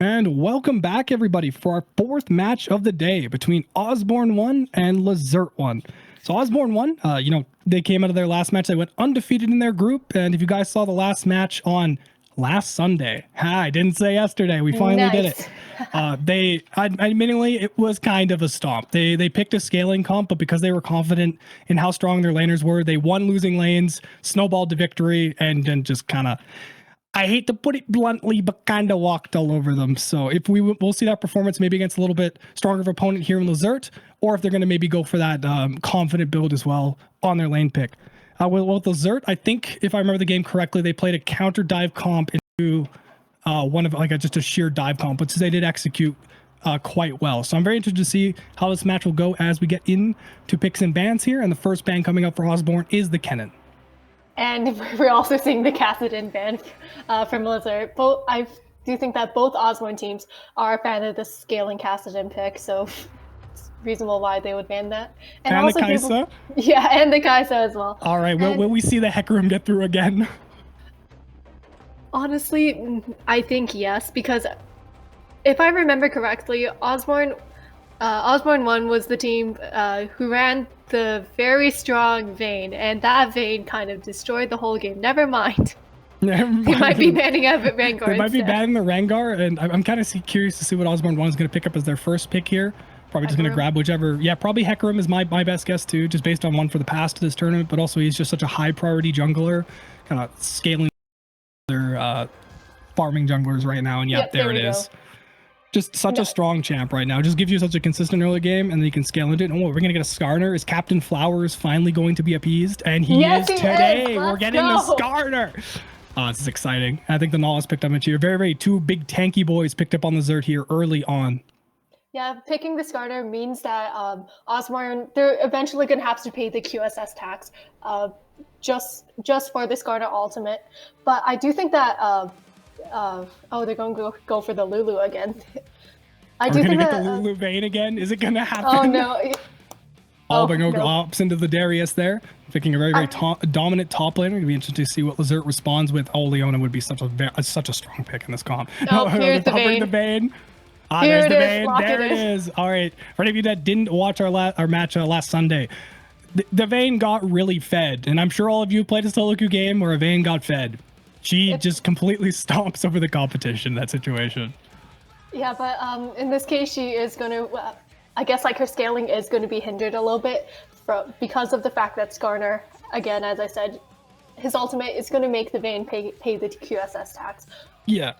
And welcome back, everybody, for our fourth match of the day between Osborne 1 and LaZerte 1. So Osborne 1, they came out of their last match. They went undefeated in their group. And if you guys saw the last match on last Sunday, I didn't say yesterday, we finally did it. Admittingly, it was kind of a stomp. They picked a scaling comp, but because they were confident in how strong their laners were, they won losing lanes, snowballed to victory, and then just kind of, I hate to put it bluntly, but kind of walked all over them. So if we'll see that performance maybe against a little bit stronger of opponent here in LaZerte, or if they're going to maybe go for that confident build as well on their lane pick. With LaZerte, I think if I remember the game correctly, they played a counter dive comp into one of just a sheer dive comp, but they did execute quite well. So I'm very interested to see how this match will go as we get into picks and bans here. And the first ban coming up for Osborne is the Kennen. And we're also seeing the Kassadin ban from LaZerte. I do think that both Osborne teams are a fan of the scaling Kassadin pick, so it's reasonable why they would ban that. And also the Kai'Sa? Yeah, and the Kai'Sa as well. All right, will we see the Hecarim get through again? Honestly, I think yes, because if I remember correctly, Osborne 1 was the team who ran the very strong Vayne, and that Vayne kind of destroyed the whole game. Never mind. They might be banning a Rengar. They might be banning the Rengar, and I'm kind of curious to see what Osborne 1 is going to pick up as their first pick here. Probably just going to grab whichever. Yeah, probably Hecarim is my best guess too, just based on one for the past of this tournament, but also he's just such a high priority jungler, kind of scaling their farming junglers right now, and yep, there it is. Just such a strong champ right now. Just gives you such a consistent early game, and then you can scale into it. Oh, we're going to get a Skarner. Is Captain Flowers finally going to be appeased? And he is today. We're getting the Skarner. Oh, this is exciting. I think the Nautilus picked up here. Very, two big tanky boys picked up on the LaZerte here early on. Yeah, picking the Skarner means that Osborne, they're eventually going to have to pay the QSS tax just for the Skarner ultimate. But I do think that... they're going to go for the Lulu again. Are we going to get the Lulu Vayne again? Is it going to happen? Oh, no. Ops into the Darius there. Picking a very dominant top laner. It'll be interesting to see what LaZerte responds with. Oh, Leona would be such a strong pick in this comp. Here's the Vayne. There's the Vayne. There it is. All right. For any of you that didn't watch our match last Sunday, the Vayne got really fed. And I'm sure all of you played a solo queue game where a Vayne got fed. She just completely stomps over the competition in that situation. Yeah, but in this case, she is going to, I guess like her scaling is going to be hindered a little bit because of the fact that Skarner, again, as I said, his ultimate is going to make the Vayne pay the QSS tax. Yeah.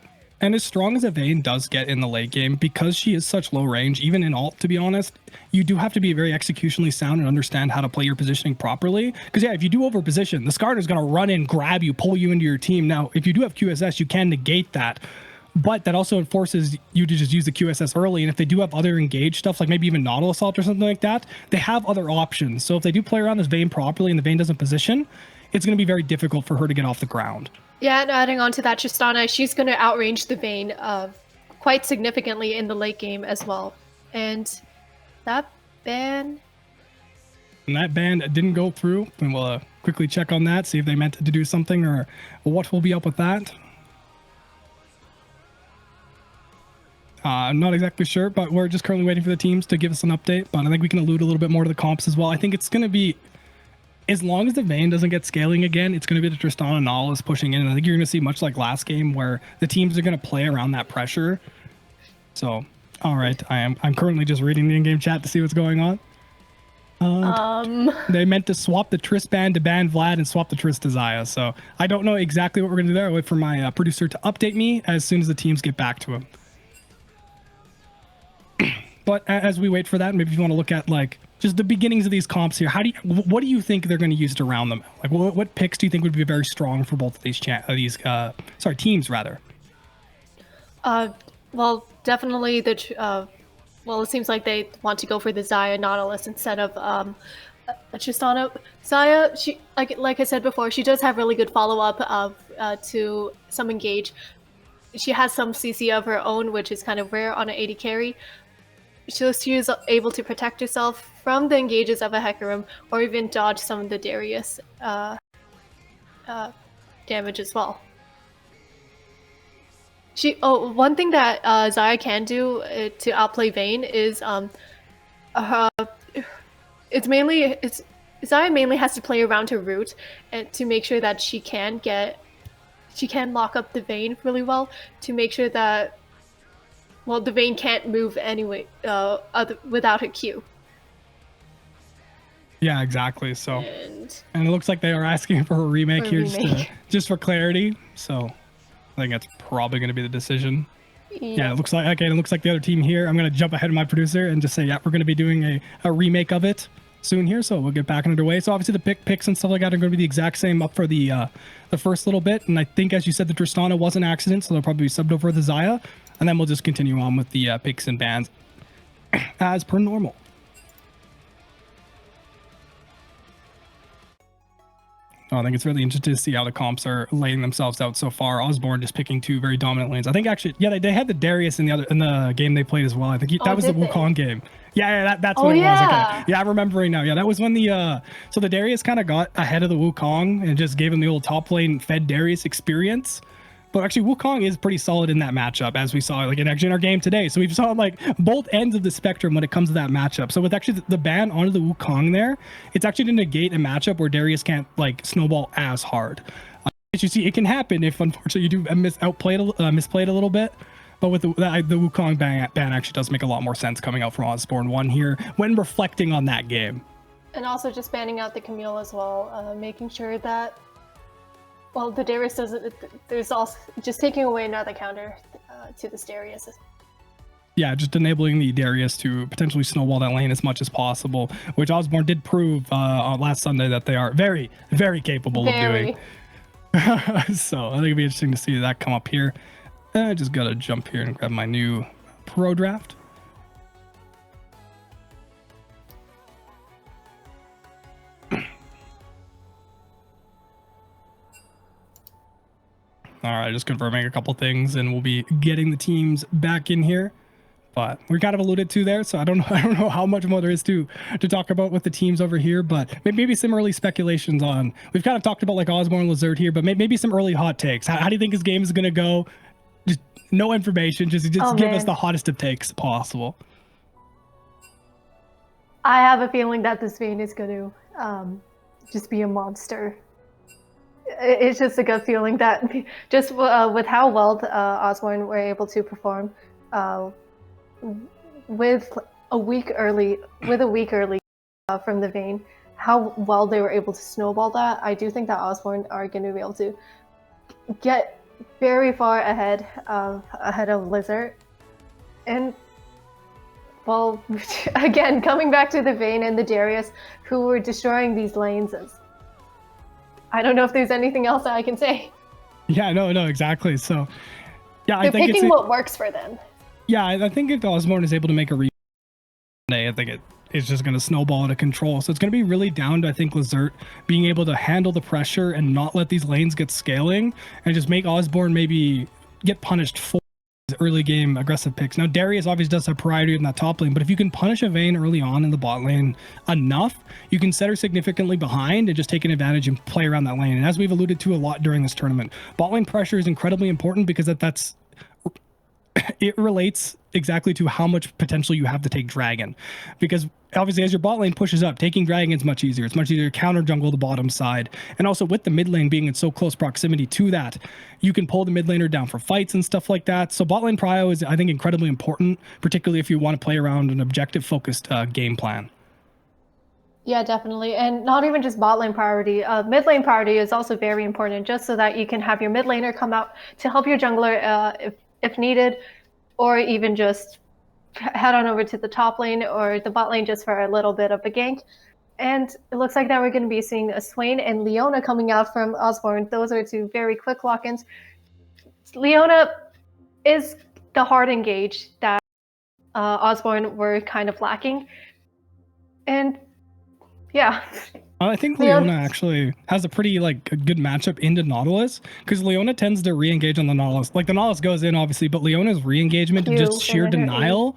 And as strong as a Vayne does get in the late game, because she is such low range, even in ult, to be honest, you do have to be very executionally sound and understand how to play your positioning properly. Because yeah, if you do overposition, the Skarner is going to run in, grab you, pull you into your team. Now, if you do have QSS, you can negate that. But that also enforces you to just use the QSS early. And if they do have other engaged stuff, like maybe even Nautilus Assault or something like that, they have other options. So if they do play around this Vayne properly and the Vayne doesn't position, it's going to be very difficult for her to get off the ground. Yeah, and adding on to that, Tristana, she's going to outrange the Vayne quite significantly in the late game as well. And that ban... And that ban didn't go through. And we'll quickly check on that, see if they meant to do something or what will be up with that. I'm not exactly sure, but we're just currently waiting for the teams to give us an update. But I think we can allude a little bit more to the comps as well. I think it's going to be... As long as the Vayne doesn't get scaling again, it's going to be the Tristana Nautilus pushing in. And I think you're going to see much like last game where the teams are going to play around that pressure. So, all right. I'm currently just reading the in-game chat to see what's going on. They meant to swap the Trist ban to ban Vlad and swap the Trist to Xayah. So I don't know exactly what we're going to do there. I'll wait for my producer to update me as soon as the teams get back to him. But as we wait for that, maybe if you want to look at like just the beginnings of these comps here, what do you think they're going to use to round them? Like what picks do you think would be very strong for both of these teams rather? Well, definitely it seems like they want to go for the Xayah Nautilus instead of Tristana. Xayah, she like I said before, she does have really good follow-up to some engage. She has some CC of her own, which is kind of rare on an AD carry. She is able to protect herself from the engages of a Hecarim or even dodge some of the Darius damage as well. One thing that Xayah can do to outplay Vayne is uh, Xayah mainly has to play around her root and to make sure that she can lock up the Vayne really well to make sure that the Vayne can't move anyway without her Q. Yeah, exactly. So, And it looks like they are asking for a remake here, just for clarity. So, I think that's probably going to be the decision. Yeah, it looks like the other team here. I'm going to jump ahead of my producer and just say, yeah, we're going to be doing a remake of it soon here. So we'll get back underway. So obviously the picks and stuff like that are going to be the exact same up for the first little bit. And I think, as you said, the Tristana was an accident, so they'll probably be subbed over the Xayah, and then we'll just continue on with the picks and bans as per normal. I think it's really interesting to see how the comps are laying themselves out so far. Osborne just picking two very dominant lanes. I think actually, yeah, they had the Darius in the game they played as well. I think that was the Wukong game. Yeah, that's what it was. Okay. Yeah, I'm remembering now. Yeah, that was when the so the Darius kind of got ahead of the Wukong and just gave him the old top lane fed Darius experience. But actually, Wukong is pretty solid in that matchup, as we saw like in our game today. So we've saw like both ends of the spectrum when it comes to that matchup. So with actually the ban onto the Wukong there, it's actually to negate a matchup where Darius can't like snowball as hard. As you see, it can happen if unfortunately you do misplay it a little bit. But with the Wukong ban actually does make a lot more sense coming out from Osborne 1 here when reflecting on that game. And also just banning out the Camille as well, making sure that. Well, the Darius doesn't. There's also just taking away another counter to this Darius. Yeah, just enabling the Darius to potentially snowball that lane as much as possible, which Osborne did prove on last Sunday that they are very, very capable of doing. So I think it'd be interesting to see that come up here. I just gotta jump here and grab my new pro draft. All right, just confirming a couple things, and we'll be getting the teams back in here. But we kind of alluded to there, so I don't know how much more there is to talk about with the teams over here. But maybe some early speculations on. We've kind of talked about like Osborne, LaZerte here, but maybe some early hot takes. How do you think his game is going to go? Just no information, just give us the hottest of takes possible. I have a feeling that this Vayne is going to just be a monster. It's just a good feeling that just with how well Osborne were able to perform with a week early from the Vayne, how well they were able to snowball that. I do think that Osborne are going to be able to get very far ahead of LaZerte. And well, again, coming back to the Vayne and the Darius, who were destroying these lanes. I don't know if there's anything else that I can say. Yeah, no, exactly. So, yeah, they're I think picking what works for them. Yeah, I think if Osborne is able to make a replay, I think it's just going to snowball out of control. So it's going to be really down to, I think, LaZerte being able to handle the pressure and not let these lanes get scaling and just make Osborne maybe get punished for early game aggressive picks. Now Darius obviously does have priority in that top lane, but if you can punish a Vayne early on in the bot lane enough, you can set her significantly behind and just take an advantage and play around that lane. And as we've alluded to a lot during this tournament, bot lane pressure is incredibly important because that's it relates exactly to how much potential you have to take Dragon. Because obviously as your bot lane pushes up, taking Dragon is much easier. It's much easier to counter jungle the bottom side. And also with the mid lane being in so close proximity to that, you can pull the mid laner down for fights and stuff like that. So bot lane prio is, I think, incredibly important, particularly if you want to play around an objective focused game plan. Yeah, definitely. And not even just bot lane priority. Mid lane priority is also very important, just so that you can have your mid laner come out to help your jungler if needed, or even just head on over to the top lane or the bot lane just for a little bit of a gank. And it looks like that we're going to be seeing a Swain and Leona coming out from Osborne. Those are two very quick lock-ins. Leona is the hard engage that Osborne were kind of lacking. And yeah. I think Leona actually has a pretty a good matchup into Nautilus, because Leona tends to re-engage on the Nautilus. Like the Nautilus goes in obviously, but Leona's re-engagement and just sheer denial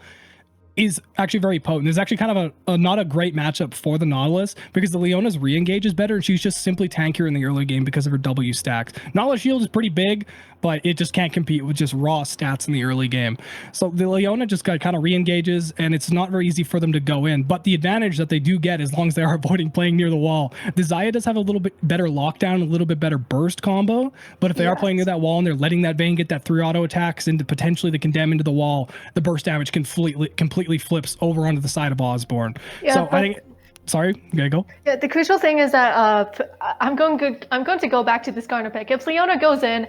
is actually very potent. There's actually kind of a not a great matchup for the Nautilus because the Leona's re-engage is better and she's just simply tankier in the early game because of her W stacks. Nautilus shield is pretty big, but it just can't compete with just raw stats in the early game. So the Leona just got kind of re-engages and it's not very easy for them to go in. But the advantage that they do get, as long as they are avoiding playing near the wall, the Xayah does have a little bit better lockdown, a little bit better burst combo. But if they are playing near that wall and they're letting that Vayne get that 3 auto attacks into potentially the condemn into the wall, the burst damage can completely flips over onto the side of Osborne. Yeah, so I think, sorry, you gotta go. Yeah, the crucial thing is that I'm going to go back to the Skarner pick. If Leona goes in,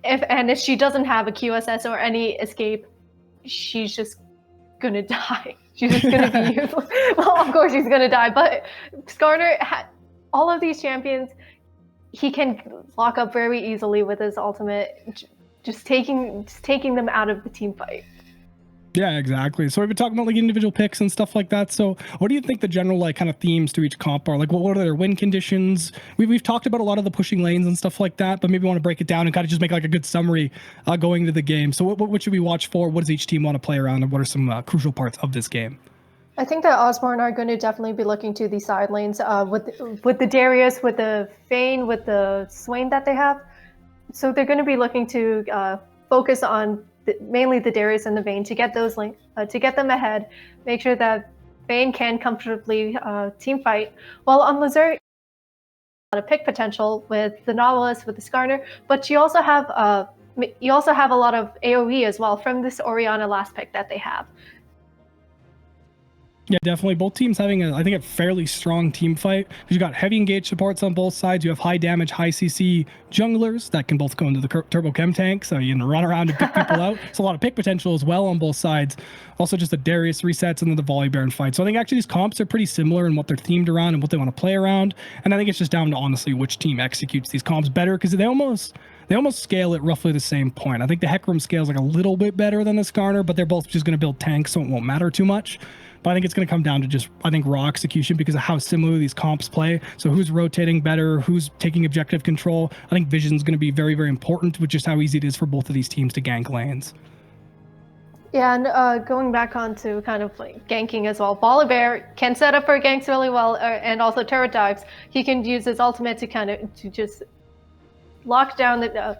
if she doesn't have a QSS or any escape, she's just gonna die. She's just gonna be useless. Well, of course she's gonna die, but Skarner, all of these champions, he can lock up very easily with his ultimate, just taking them out of the team fight. Yeah, exactly. So we've been talking about like individual picks and stuff like that. So what do you think the general like kind of themes to each comp are? Like what are their win conditions? We've talked about a lot of the pushing lanes and stuff like that, but maybe want to break it down and kind of just make like a good summary going into the game. So what should we watch for? What does each team want to play around, and what are some crucial parts of this game? I think that Osborne are going to definitely be looking to the side lanes with the Darius, with the Vayne, with the Swain that they have. So they're going to be looking to focus on mainly the Darius and the Vayne to get those to get them ahead, make sure that Vayne can comfortably team fight. While on LaZerte, a lot of pick potential with the Nautilus, with the Skarner, but you also have a lot of AoE as well from this Orianna last pick that they have. Yeah, definitely. Both teams having, I think, a fairly strong team fight. You got heavy engage supports on both sides. You have high damage, high CC junglers that can both go into the turbo chem tank, so you can run around and pick people out. It's a lot of pick potential as well on both sides. Also, just the Darius resets and then the Volley Baron fight. So I think actually these comps are pretty similar in what they're themed around and what they want to play around. And I think it's just down to honestly which team executes these comps better, because they almost scale at roughly the same point. I think the Hecarim scales like a little bit better than the Skarner, but they're both just going to build tanks, so it won't matter too much. But I think it's going to come down to just, I think, raw execution because of how similar these comps play. So who's rotating better, who's taking objective control. I think vision's going to be very, very important with just how easy it is for both of these teams to gank lanes. Yeah, and going back on to kind of like ganking as well, Volibear can set up for ganks really well, and also turret dives. He can use his ultimate to just lock down the,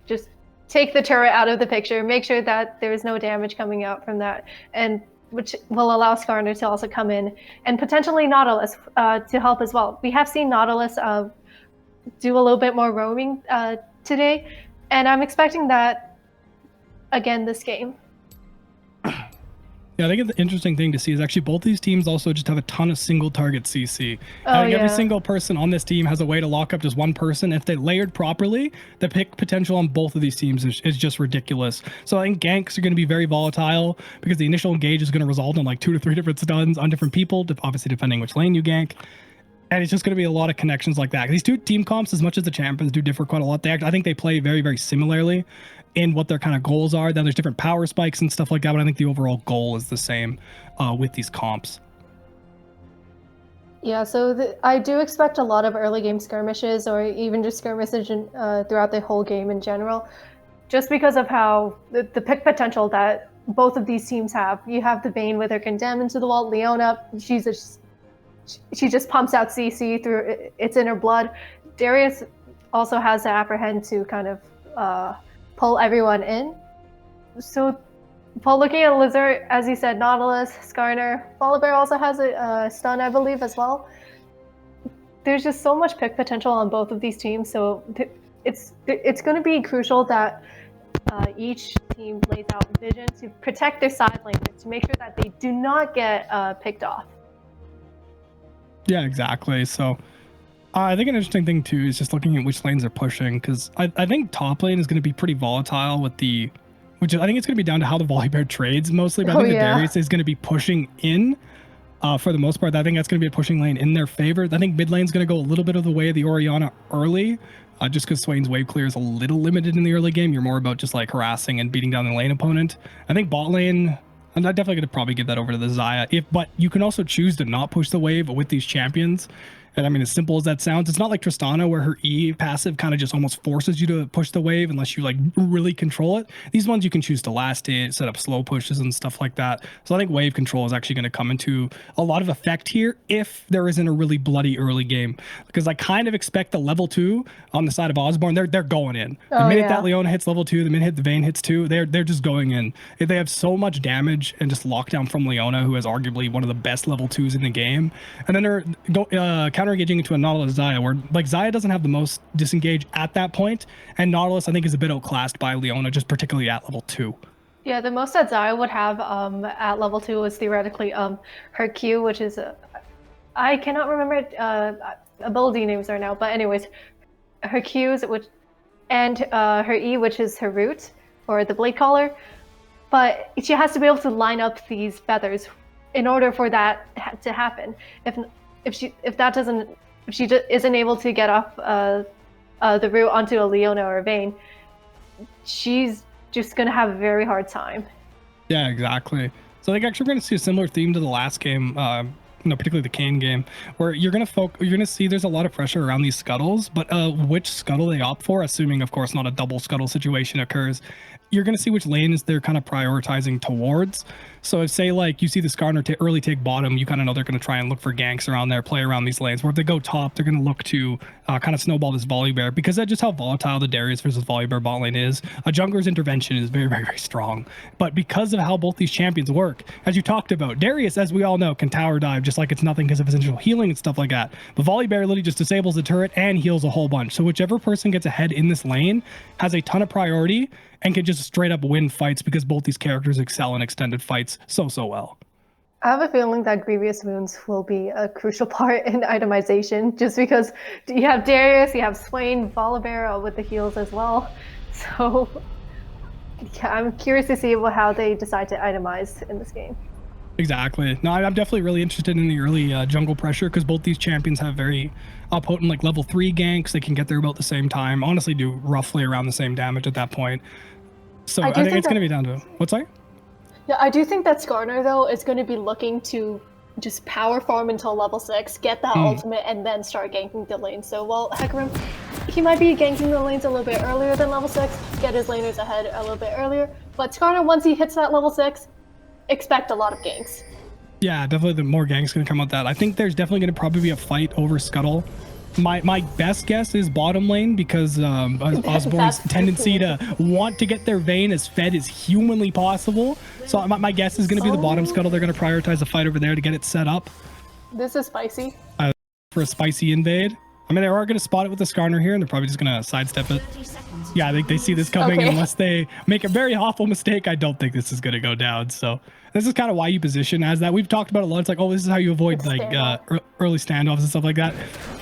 just take the turret out of the picture, make sure that there is no damage coming out from that, and which will allow Skarner to also come in, and potentially Nautilus to help as well. We have seen Nautilus do a little bit more roaming today, and I'm expecting that again this game. Yeah, I think the interesting thing to see is actually both these teams also just have a ton of single target CC. I think every single person on this team has a way to lock up just one person. If they layered properly, the pick potential on both of these teams is just ridiculous. So I think ganks are going to be very volatile because the initial engage is going to result in like 2 to 3 different stuns on different people, obviously depending which lane you gank. And it's just going to be a lot of connections like that. These two team comps, as much as the champions do differ quite a lot, I think they play very, very similarly in what their kind of goals are. Then there's different power spikes and stuff like that, but I think the overall goal is the same with these comps. Yeah, so I do expect a lot of early game skirmishes, or even just skirmishes throughout the whole game in general, just because of how the pick potential that both of these teams have. You have the Vayne with her condemn into the wall. Leona, she just pumps out CC through it's in her blood. Darius also has to apprehend to kind of pull everyone in. So, Paul, looking at LaZerte, as you said, Nautilus, Skarner, Volibear also has a stun, I believe, as well. There's just so much pick potential on both of these teams, so it's going to be crucial that each team lays out vision to protect their side laners, to make sure that they do not get picked off. Yeah, exactly. So I think an interesting thing too is just looking at which lanes they're pushing, because I think top lane is going to be pretty volatile with the, which I think it's going to be down to how the Volibear trades mostly, but I think the Darius is going to be pushing in for the most part. I think that's going to be a pushing lane in their favor. I think mid lane is going to go a little bit of the way of the Orianna early, just because Swain's wave clear is a little limited in the early game. You're more about just like harassing and beating down the lane opponent. I think bot lane, I'm definitely going to probably give that over to the Xayah. But you can also choose to not push the wave with these champions And I mean, as simple as that sounds, it's not like Tristana where her E passive kind of just almost forces you to push the wave unless you like really control it. These ones you can choose to last it, set up slow pushes and stuff like that. So I think wave control is actually going to come into a lot of effect here if there isn't a really bloody early game. Because I kind of expect the level 2 on the side of Osborne, they're going in. The minute that Leona hits level 2, the minute the Vayne hits 2, they're just going in. If they have so much damage and just lockdown from Leona, who has arguably one of the best level 2s in the game, and then they're counter-engaging into a Nautilus Xayah, where like Xayah doesn't have the most disengage at that point, and Nautilus I think is a bit outclassed by Leona, just particularly at level 2. Yeah, the most that Xayah would have at level 2 is theoretically her Q, which is I cannot remember ability names right now, but anyways, her Qs, and her E, which is her root or the blade collar, but she has to be able to line up these feathers in order for that to happen. If she isn't able to get off the root onto a Leona or a Vayne, she's just gonna have a very hard time. Yeah, exactly. So I think actually we're gonna see a similar theme to the last game, particularly the Kane game, where you're gonna see there's a lot of pressure around these scuttles, but which scuttle they opt for, assuming of course not a double scuttle situation occurs, you're gonna see which lanes they're kind of prioritizing towards. So if say like you see the Skarner early take bottom, you kind of know they're going to try and look for ganks around there, play around these lanes. Where if they go top, they're going to look to kind of snowball this Volibear, because that's just how volatile the Darius versus Volibear bot lane is. A jungler's intervention is very, very, very strong. But because of how both these champions work, as you talked about, Darius, as we all know, can tower dive just like it's nothing because of his initial healing and stuff like that. But Volibear literally just disables the turret and heals a whole bunch. So whichever person gets ahead in this lane has a ton of priority and can just straight up win fights, because both these characters excel in extended fights so well. I have a feeling that Grievous Wounds will be a crucial part in itemization, just because you have Darius, you have Swain, Volibear with the heals as well. So yeah, I'm curious to see how they decide to itemize in this game. Exactly. No, I'm definitely really interested in the early jungle pressure, because both these champions have very potent like level 3 ganks. They can get there about the same time, honestly do roughly around the same damage at that point. So I think it's going to be down to what's that? Yeah, I do think that Skarner though is going to be looking to just power farm until level 6, get that ultimate, and then start ganking the lane. So while Hecarim, he might be ganking the lanes a little bit earlier than level 6, get his laners ahead a little bit earlier. But Skarner, once he hits that level 6, expect a lot of ganks. Yeah, definitely the more ganks going to come out that. I think there's definitely going to probably be a fight over Scuttle. My best guess is bottom lane, because Osborne's tendency to want to get their Vayne as fed as humanly possible. So my guess is going to be the bottom Scuttle. They're going to prioritize a fight over there to get it set up. This is spicy. For a spicy invade. I mean, they are going to spot it with the Skarner here, and they're probably just going to sidestep it. Yeah, I think they see this coming, and unless they make a very awful mistake, I don't think this is going to go down. So this is kind of why you position as that. We've talked about it a lot. It's like, oh, this is how you avoid like early standoffs and stuff like that.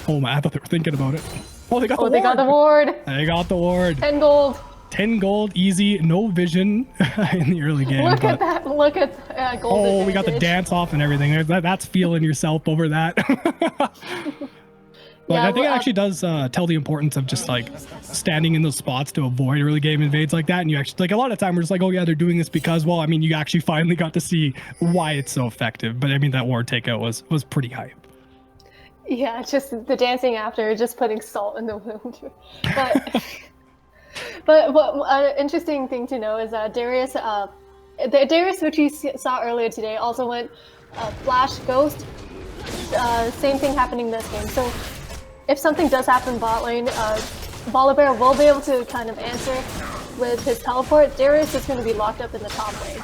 Oh my, I thought they were thinking about it. Oh, they got the ward. They got the ward. They got the ward. 10 gold. 10 gold, easy, no vision in the early game. Look at that. Look at gold. Oh, advantage. We got the dance off and everything. That's feeling yourself over that. But yeah, I think it actually does tell the importance of just like standing in those spots to avoid early game invades like that. And you actually, like, a lot of time we're just like, oh yeah, they're doing this because, well, I mean, you actually finally got to see why it's so effective. But I mean, that ward takeout was pretty hype. Yeah, just the dancing after, just putting salt in the wound. But what interesting thing to know is that Darius, the Darius which you saw earlier today, also went Flash, Ghost. Same thing happening this game. So if something does happen bot lane, Volibear will be able to kind of answer with his teleport. Darius is going to be locked up in the top lane.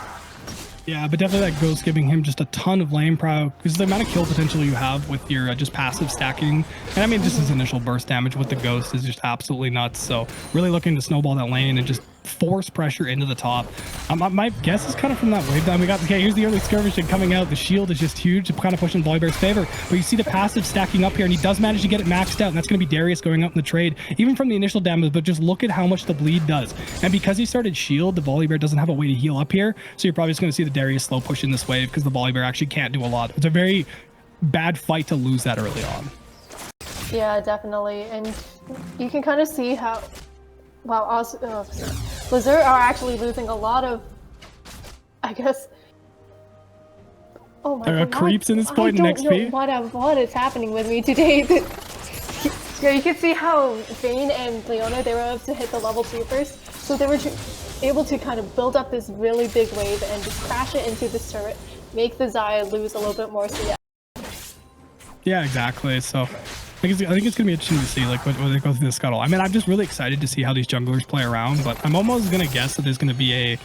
Yeah, but definitely that Ghost giving him just a ton of lane pro, because the amount of kill potential you have with your just passive stacking, and I mean just his initial burst damage with the Ghost is just absolutely nuts. So really looking to snowball that lane and just force pressure into the top. My guess is kind of from that wave down. We got, okay, here's the early skirmishing coming out. The shield is just huge, kind of pushing Volibear's favor. But you see the passive stacking up here, and he does manage to get it maxed out, and that's going to be Darius going up in the trade, even from the initial damage. But just look at how much the bleed does. And because he started shield, the Volibear doesn't have a way to heal up here. So you're probably just going to see the Darius slow push in this wave, because the Volibear actually can't do a lot. It's a very bad fight to lose that early on. Yeah, definitely. And you can kind of see how, well, also, LaZerte are actually losing a lot of, I guess, Oh my god. Creeps in this point in XP. I don't know what is happening with me today. Yeah, you can see how Vayne and Leona, they were able to hit the level 2 first. So they were able to kind of build up this really big wave and just crash it into this turret, make the Xayah lose a little bit more CS. Yeah, exactly. So I think it's gonna be interesting to see like what they go through the scuttle. I mean, I'm just really excited to see how these junglers play around, but I'm almost gonna guess that there's gonna be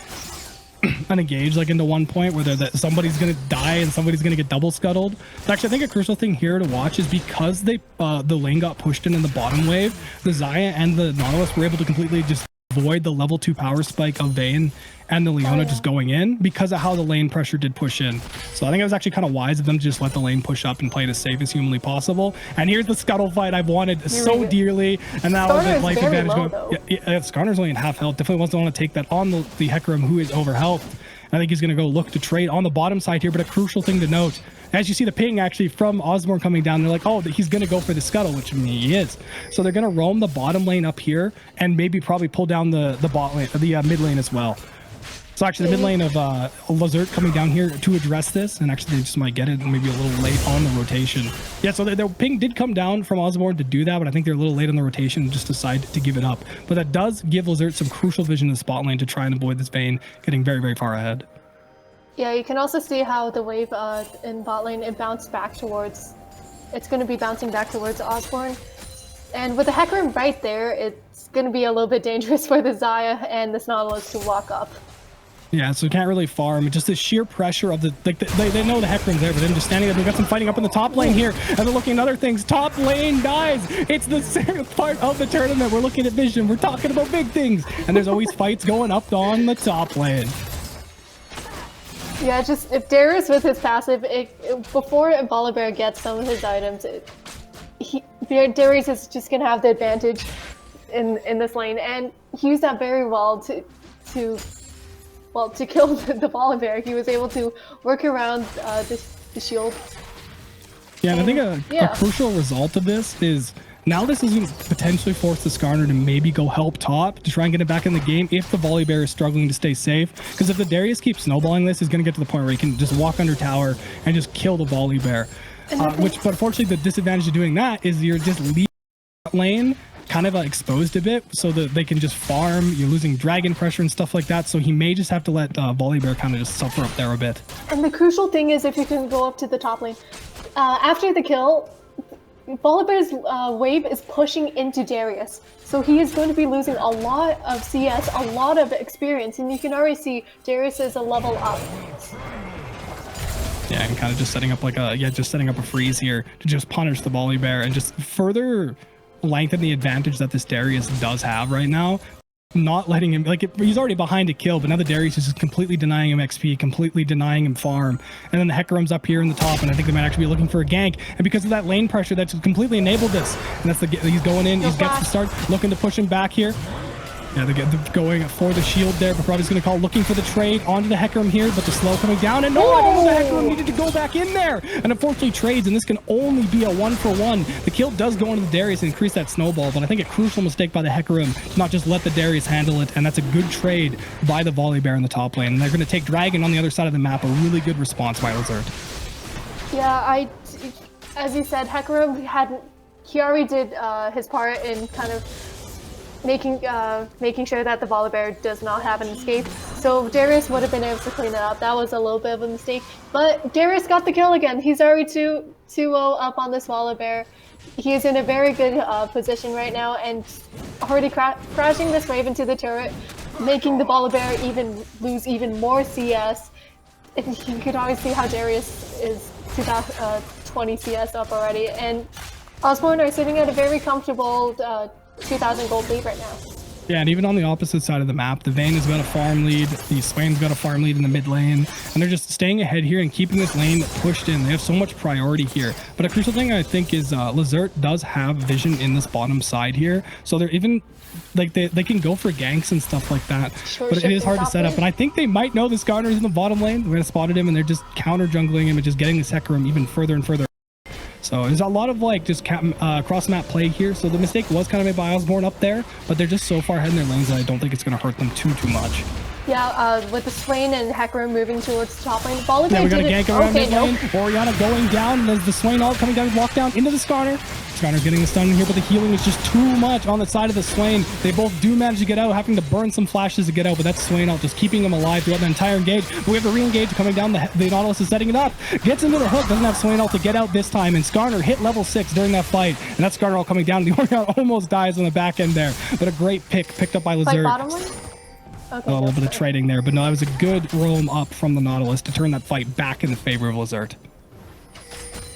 an engage like into one point where somebody's gonna die and somebody's gonna get double scuttled. But actually, I think a crucial thing here to watch is because the lane got pushed in the bottom wave, the Xayah and the Nautilus were able to completely just avoid the level 2 power spike of Vayne and the Leona just going in because of how the lane pressure did push in. So I think it was actually kind of wise of them to just let the lane push up and play it as safe as humanly possible. And here's the scuttle fight I've wanted so dearly, and that was a life advantage going. Yeah, Skarner's only in half health. Definitely wants to want to take that on the Hecarim, who is over health. I think he's going to go look to trade on the bottom side here, but a crucial thing to note, as you see the ping actually from Osborne coming down, they're like, oh, he's going to go for the scuttle, which I mean, he is. So they're going to roam the bottom lane up here and maybe probably pull down the bot lane, the mid lane as well. So actually the mid lane of LaZerte coming down here to address this, and actually they just might get it maybe a little late on the rotation. Yeah, so their ping did come down from Osborne to do that, but I think they're a little late on the rotation and just decide to give it up. But that does give LaZerte some crucial vision in the spot lane to try and avoid this Vayne getting very, very far ahead. Yeah, you can also see how the wave in bot lane, it bounced back towards... It's going to be bouncing back towards Osborne. And with the Hecarim right there, it's going to be a little bit dangerous for the Xayah and this Nautilus to walk up. Yeah, so you can't really farm. Just the sheer pressure of the... Like they know the Hecarim's there, but then just standing there. We've got some fighting up in the top lane here. And they're looking at other things. Top lane dies. It's the second part of the tournament. We're looking at vision. We're talking about big things. And there's always fights going up on the top lane. Yeah, just if Darius with his passive, before Volibear gets some of his items, Darius is just going to have the advantage in this lane. And he used that very well to kill the Volibear. He was able to work around the shield. Yeah, and I think a crucial result of this is now this is going to potentially force the Skarner to maybe go help top to try and get it back in the game if the Volibear is struggling to stay safe. Because if the Darius keeps snowballing this, he's going to get to the point where he can just walk under tower and just kill the Volibear. But unfortunately, the disadvantage of doing that is you're just leaving that lane kind of exposed a bit so that they can just farm. You're losing dragon pressure and stuff like that, so he may just have to let Volibear kind of just suffer up there a bit. And the crucial thing is if you can go up to the top lane. After the kill, Volibear's wave is pushing into Darius, so he is going to be losing a lot of CS, a lot of experience, and you can already see Darius is a level up. Yeah, and kind of just setting up like just setting up a freeze here to just punish the Volibear and just further lengthen the advantage that this Darius does have right now. Not letting him, he's already behind a kill, but now the Darius is just completely denying him XP, completely denying him farm. And then the Hecarim's up here in the top, and I think they might actually be looking for a gank. And because of that lane pressure, that's completely enabled this. And that's he's going in, he gets the start, looking to push him back here. Yeah, they're going for the shield there, but probably going to call looking for the trade onto the Hecarim here, but the slow coming down, and no, I don't know, the Hecarim needed to go back in there, and unfortunately trades, and this can only be a 1-for-1. The kill does go into the Darius and increase that snowball, but I think a crucial mistake by the Hecarim to not just let the Darius handle it, and that's a good trade by the Volibear in the top lane. And they're going to take Dragon on the other side of the map, a really good response by LaZerte. Yeah, as you said, Hecarim he already did his part in kind of making sure that the Volibear does not have an escape. So Darius would have been able to clean it up. That was a little bit of a mistake. But Darius got the kill again. He's already 2-0 up on this Volibear. He is in a very good position right now and already crashing this wave into the turret, making the Volibear lose even more CS. And you could always see how Darius is to that 20 CS up already. And Osborne are sitting at a very comfortable 2,000 gold lead right now. Yeah, and even on the opposite side of the map, the Vayne has got a farm lead, the Swain's got a farm lead in the mid lane, and they're just staying ahead here and keeping this lane pushed in. They have so much priority here. But a crucial thing I think is LaZerte does have vision in this bottom side here, so they're even they can go for ganks and stuff like that. But it is hard to set up, and I think they might know this Skarner's in the bottom lane. We're gonna spotted him, and they're just counter jungling him and just getting this Hecarim even further and further. So there's a lot of just cross-map play here. So the mistake was kind of made by Osborne up there, but they're just so far ahead in their lanes that I don't think it's going to hurt them too much. Yeah, with the Swain and Hecarim moving towards the top lane. Volley Yeah, we got a gank around okay, mid lane. Orianna going down. There's the Swain ult coming down, walk down into the Skarner. Skarner's getting the stun in here, but the healing is just too much on the side of the Swain. They both do manage to get out, having to burn some flashes to get out, but that's Swain ult just keeping him alive throughout the entire engage. But we have the re-engage coming down. The Nautilus is setting it up. Gets into the hook, doesn't have Swain ult to get out this time, and Skarner hit level 6 during that fight. And that Skarner ult coming down. The Orianna almost dies on the back end there, but a great picked up by LaZerte. Bottom lane? Okay, A little bit of trading there, but no, that was a good roam up from the Nautilus to turn that fight back in the favor of LaZerte.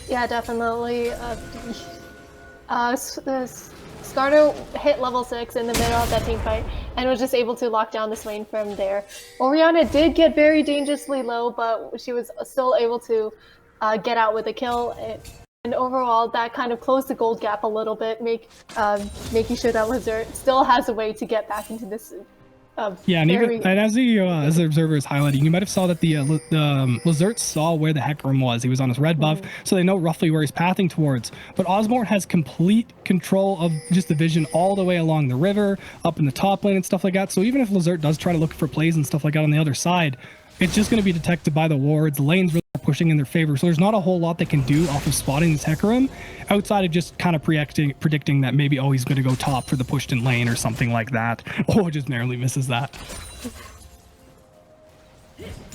Yeah, definitely. Skarner hit level 6 in the middle of that team fight and was just able to lock down the Swain from there. Orianna did get very dangerously low, but she was still able to get out with a kill. And overall, that kind of closed the gold gap a little bit, making sure that LaZerte still has a way to get back into this. Yeah, and even and as the observer is highlighting, you might have saw that the LaZerte saw where the Hecarim was. He was on his red buff, so they know roughly where he's pathing towards. But Osborne has complete control of just the vision all the way along the river, up in the top lane and stuff like that. So even if LaZerte does try to look for plays and stuff like that on the other side, it's just going to be detected by the wards. The lanes really are pushing in their favor, so there's not a whole lot they can do off of spotting this Hecarim, outside of just kind of predicting that maybe, oh, he's going to go top for the pushed in lane or something like that. Oh, just narrowly misses that.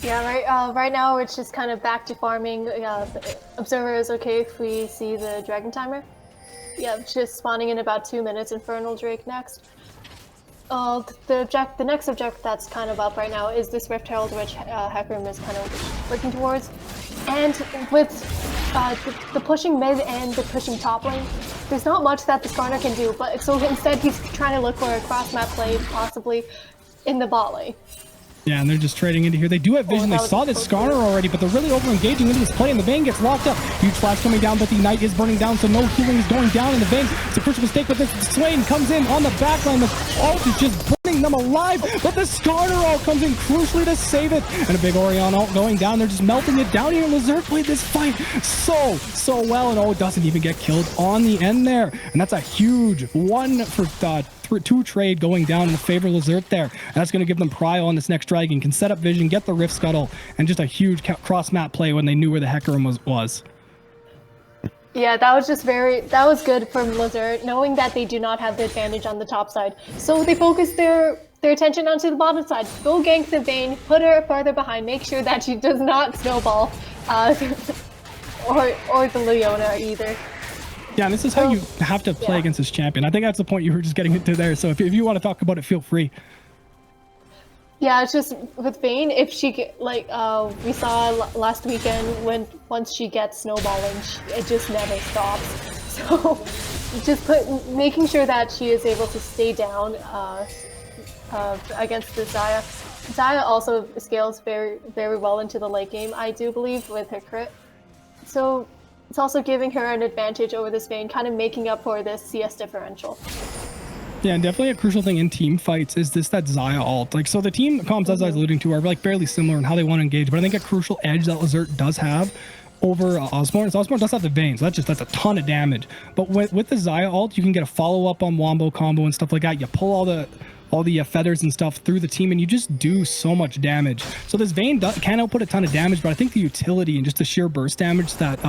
Yeah, right now it's just kind of back to farming. Observer is okay if we see the Dragon Timer. Yeah, just spawning in about 2 minutes. Infernal Drake next. The next objective that's kind of up right now is this Rift Herald, which Hecarim is kind of working towards. And with the pushing mid and the pushing top lane, there's not much that the Skarner can do, but so instead he's trying to look for a cross-map play, possibly in the bot lane. Yeah, and they're just trading into here. They do have vision. They saw this Skarner already, but they're really over-engaging into this play, and the Vayne gets locked up. Huge flash coming down, but the Knight is burning down, so no healing is going down in the Vayne. It's a crucial mistake, but the Swain comes in on the backline. The ult is just burning them alive, but the Skarner ult comes in crucially to save it. And a big Orianna ult going down. They're just melting it down here. LaZerte played this fight so well, and it doesn't even get killed on the end there. And that's a huge 1 for 2 trade going down in the favor of LaZerte there. And that's going to give them prio on this next dragon. Can set up vision, get the Rift Scuttle, and just a huge cross-map play when they knew where the Hecarim was. Yeah, that was good from LaZerte, knowing that they do not have the advantage on the top side. So they focus their attention onto the bottom side. Go gank the Vayne, put her farther behind, make sure that she does not snowball, or the Leona either. Yeah, and this is how you have to play against this champion. I think that's the point you were just getting into there. So if you want to talk about it, feel free. Yeah, it's just with Vayne, if she we saw last weekend, once she gets snowballing, it just never stops. So just making sure that she is able to stay down against the Xayah. Xayah also scales very, very well into the late game, I do believe, with her crit. So it's also giving her an advantage over this Vayne, kind of making up for this CS differential. Yeah, and definitely a crucial thing in team fights is that Xayah ult. So the team comps, as I was alluding to, are fairly similar in how they want to engage, but I think a crucial edge that LaZerte does have over Osborne is Osborne does have the Vayne, so that's a ton of damage. But with the Xayah ult, you can get a follow-up on Wombo combo and stuff like that. You pull all the feathers and stuff through the team, and you just do so much damage. So this Vayne can output a ton of damage, but I think the utility and just the sheer burst damage that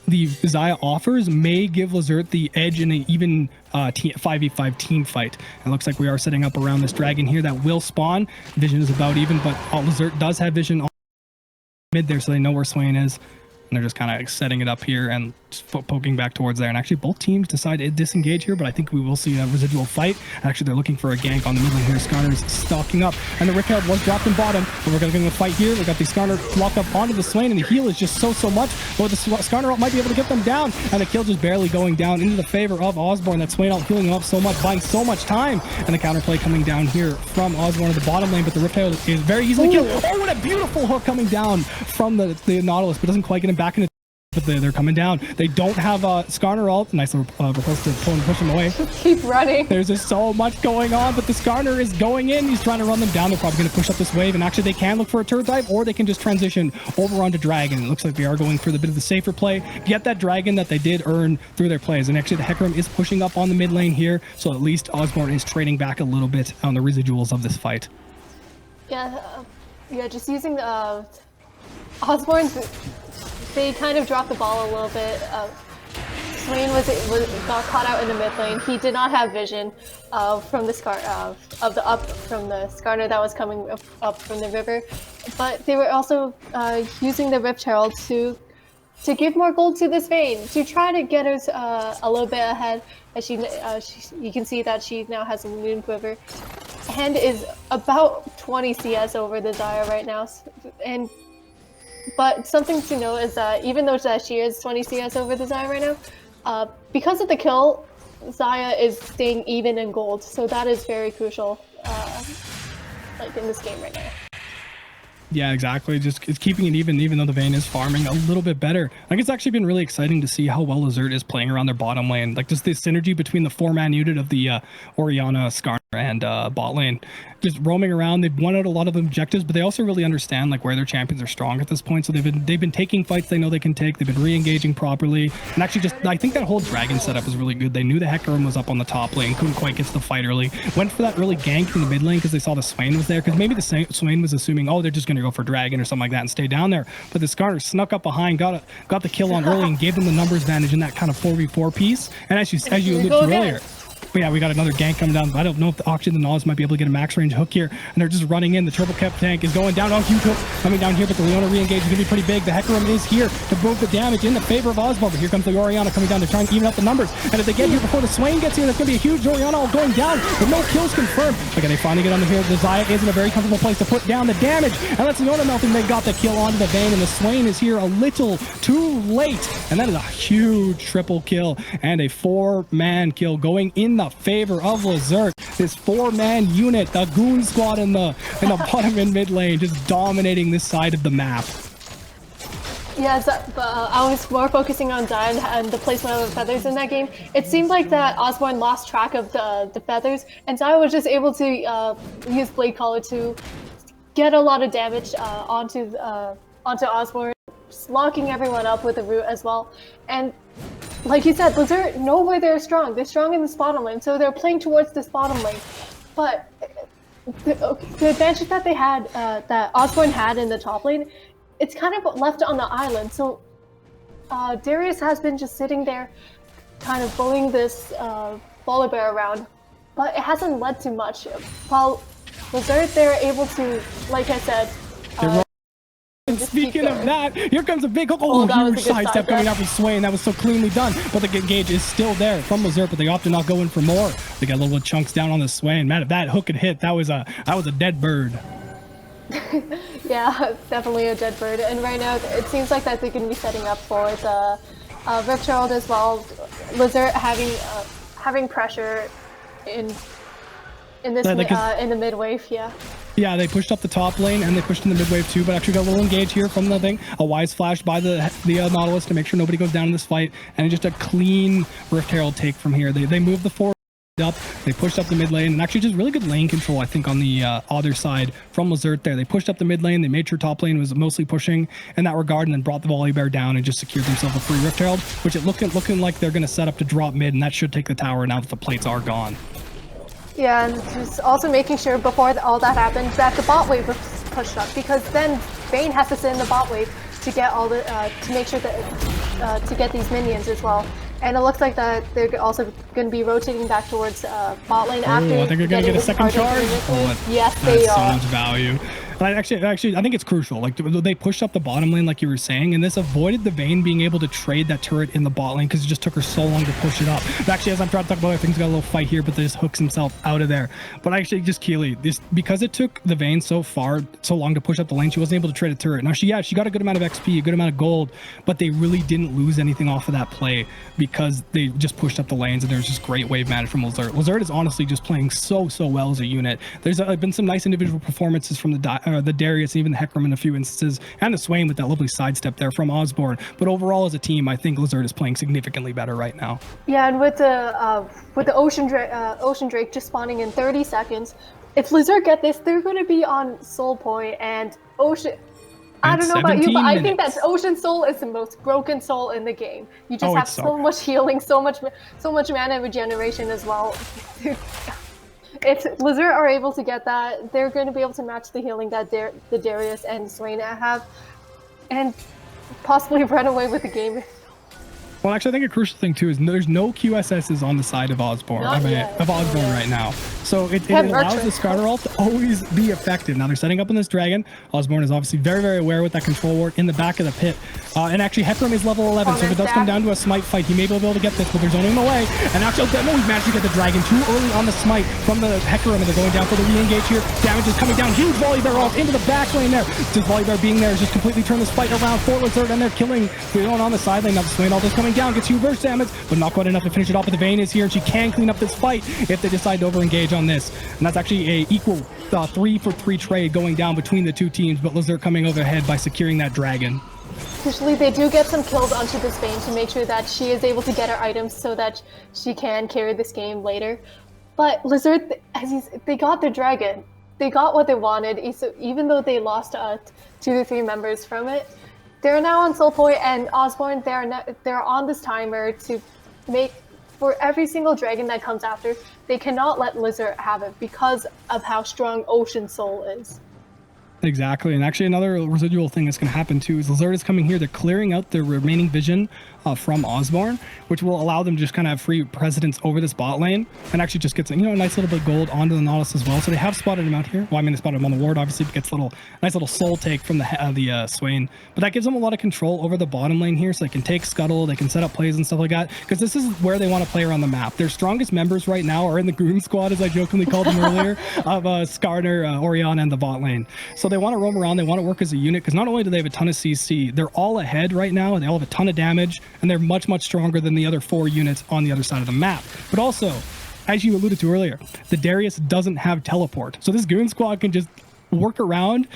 the Xayah offers may give LaZerte the edge in an even 5v5 team fight. It looks like we are setting up around this dragon here that will spawn. Vision is about even, but LaZerte does have vision on mid there, so they know where Swain is. And they're just kind of setting it up here and just poking back towards there. And actually, both teams decide to disengage here, but I think we will see a residual fight. Actually, they're looking for a gank on the mid lane here. Skarner's stalking up, and the Rift Herald was dropped in bottom. But we're going to get a fight here. We got the Skarner locked up onto the Swain, and the heal is just so much. But the Skarner ult might be able to get them down, and the kill just barely going down into the favor of Osborne. That Swain ult healing him up so much, buying so much time, and the counterplay coming down here from Osborne to the bottom lane. But the Rift Herald is very easily killed. Oh, what a beautiful hook coming down from the Nautilus, but doesn't quite get him back into. But they're coming down. They don't have Skarner ult. Nice little request to pull and push him away. Keep running. There's just so much going on, but the Skarner is going in. He's trying to run them down. They're probably going to push up this wave, and actually they can look for a turret dive, or they can just transition over onto Dragon. It looks like they are going for the bit of the safer play. Get that Dragon that they did earn through their plays. And actually the Hecarim is pushing up on the mid lane here, so at least Osborne is trading back a little bit on the residuals of this fight. Yeah, just using the Osborne. They kind of dropped the ball a little bit. Swain got caught out in the mid lane. He did not have vision from the from the Skarner that was coming up from the river, but they were also using the Rift Herald to give more gold to this Vayne, to try to get us a little bit ahead. As you can see that she now has a Moon Quiver, and is about 20 CS over the Xayah right now, But something to note is that even though she is 20 CS over the Xayah right now, because of the kill, Xayah is staying even in gold, so that is very crucial, like in this game right now. Yeah, exactly. Just it's keeping it even though the Vayne is farming a little bit better. Like, it's actually been really exciting to see how well LaZerte is playing around their bottom lane. Like, just the synergy between the 4-man unit of the Orianna, Skarner, and bot lane. Just roaming around. They've won out a lot of objectives, but they also really understand like where their champions are strong at this point. So they've been taking fights they know they can take. They've been re-engaging properly. And actually I think that whole dragon setup was really good. They knew the Hecarim was up on the top lane, couldn't quite get to the fight early. Went for that early gank in the mid lane because they saw the Swain was there. Because maybe the Swain was assuming, oh, they're just going to go for dragon or something like that and stay down there. But the Skarner snuck up behind, got the kill on early and gave them the numbers advantage in that kind of 4v4 piece. And as you alluded to earlier, but yeah, we got another gank coming down. I don't know if the Auction and the Noz might be able to get a max range hook here. And they're just running in. The Turbo Cap tank is going down. Oh, huge hook coming down here, but the Leona re-engage is going to be pretty big. The Hecarim is here to move the damage in the favor of Osborne. But here comes the Orianna coming down. They're trying to even up the numbers. And if they get here before the Swain gets here, there's going to be a huge Orianna all going down with no kills confirmed. Okay, they finally get on the hill. The Xayah is in a very comfortable place to put down the damage. And that's Leona melting. They got the kill onto the Vayne, and the Swain is here a little too late. And that is a huge triple kill and a 4-man kill going in the favor of LaZerte. This 4-man unit, the goon squad in the bottom and mid lane, just dominating this side of the map. Yeah, I was more focusing on Xayah and the placement of the feathers in that game. It seemed like that Osborne lost track of the feathers, and Xayah was just able to use Blade Caller to get a lot of damage onto Osborne, just locking everyone up with the root as well. And like you said, LaZerte know where they're strong. They're strong in this bottom lane, so they're playing towards this bottom lane. But the advantage that they had, that Osborne had in the top lane, it's kind of left on the island. So Darius has been just sitting there, kind of bullying this Volibear around, but it hasn't led to much. While LaZerte, they're able to, like I said, speaking of that, here comes a big hook. Oh, huge sidestep coming out from Swain. That was so cleanly done. But the engage is still there from LaZerte, but they opted not going for more. They got little chunks down on the Swain. Man, if that hook had hit, that was a dead bird. Yeah, definitely a dead bird. And right now, it seems like that they're going to be setting up for the Rift Herald as well. LaZerte having pressure in this in the mid wave. Yeah, they pushed up the top lane and they pushed in the mid wave too, but actually got a little engage here from the thing. A wise flash by the Nautilus to make sure nobody goes down in this fight, and just a clean Rift Herald take from here. They moved the forward up, they pushed up the mid lane, and actually just really good lane control, I think, on the other side from LaZerte there. They pushed up the mid lane, they made sure top lane was mostly pushing in that regard, and then brought the Volibear down and just secured themselves a free Rift Herald, which it looking like they're going to set up to drop mid, and that should take the tower now that the plates are gone. Yeah, and just also making sure before all that happens that the bot wave was pushed up, because then Vayne has to sit in the bot wave to get all the to make sure that to get these minions as well. And it looks like that they're also going to be rotating back towards bot lane after. I think they're going to get a second charge. Yes, they are. So much value. But actually, I think it's crucial. Like, they pushed up the bottom lane, like you were saying, and this avoided the Vayne being able to trade that turret in the bot lane because it just took her so long to push it up. But actually, as I'm trying to talk about, I think he's got a little fight here, but they just hooks himself out of there. But actually, just Keely, because it took the Vayne so long to push up the lane, she wasn't able to trade a turret. Now, she got a good amount of XP, a good amount of gold, but they really didn't lose anything off of that play because they just pushed up the lanes, and there was just great wave management from LaZerte. LaZerte is honestly just playing so well as a unit. There's been some nice individual performances from the Darius, even the Hecarim in a few instances, and the Swain with that lovely sidestep there from Osborne. But overall, as a team, I think LaZerte is playing significantly better right now. Yeah, and with the Ocean Drake just spawning in 30 seconds, if LaZerte get this, they're going to be on Soul Point, and Ocean. I don't know about you, but I think that Ocean Soul is the most broken soul in the game. You just have so much healing, so much mana regeneration as well. if LaZerte are able to get that, they're going to be able to match the healing that the Darius and Swain have, and possibly run away with the game. Well, actually, I think a crucial thing too is there's no QSSs on the side of Osborne. Of Osborne right now, so it allows the Skarner ult to always be effective. Now they're setting up on this dragon. Osborne is obviously very, very aware with that control ward in the back of the pit, and actually Hecarim is level 11, so if it does come down to a smite fight, he may be able to get this, but there's only away. And actually, Demo, he's managed to get the dragon too early on the smite from the Hecarim, and they're going down for the re-engage here. Damage is coming down. Huge volley bear ult into the back lane there. Just volley bear being there has just completely turned this fight around for LaZerte, and they're killing Leon on the side lane. Now the Swain ult is coming down, gets huge burst damage, but not quite enough to finish it off. But the Vayne is here, and she can clean up this fight if they decide to over-engage on this. And that's actually a equal 3-for-3 trade going down between the two teams, but LaZerte coming over ahead by securing that dragon. Usually they do get some kills onto this Vayne to make sure that she is able to get her items so that she can carry this game later. But LaZerte, they got the dragon. They got what they wanted, so even though they lost 2 to 3 members from it, they're now on Soul Point, and Osborne, they're on this timer to make, for every single dragon that comes after, they cannot let LaZerte have it because of how strong Ocean Soul is. Exactly, and actually another residual thing that's going to happen too is LaZerte is coming here. They're clearing out the remaining vision from Osborne, which will allow them to just kind of have free precedence over this bot lane, and actually just gets a nice little bit of gold onto the Nautilus as well. So they have spotted him out here. Well, I mean, they spotted him on the ward, obviously, but gets nice little soul take from the Swain. But that gives them a lot of control over the bottom lane here, so they can take Scuttle, they can set up plays and stuff like that, because this is where they want to play around the map. Their strongest members right now are in the Goon Squad, as I jokingly called them earlier, of Skarner, Orianna, and the bot lane. So they want to roam around, they want to work as a unit, because not only do they have a ton of CC, they're all ahead right now, and they all have a ton of damage, and they're much, much stronger than the other 4 units on the other side of the map. But also, as you alluded to earlier, the Darius doesn't have teleport. So this Goon Squad can just work around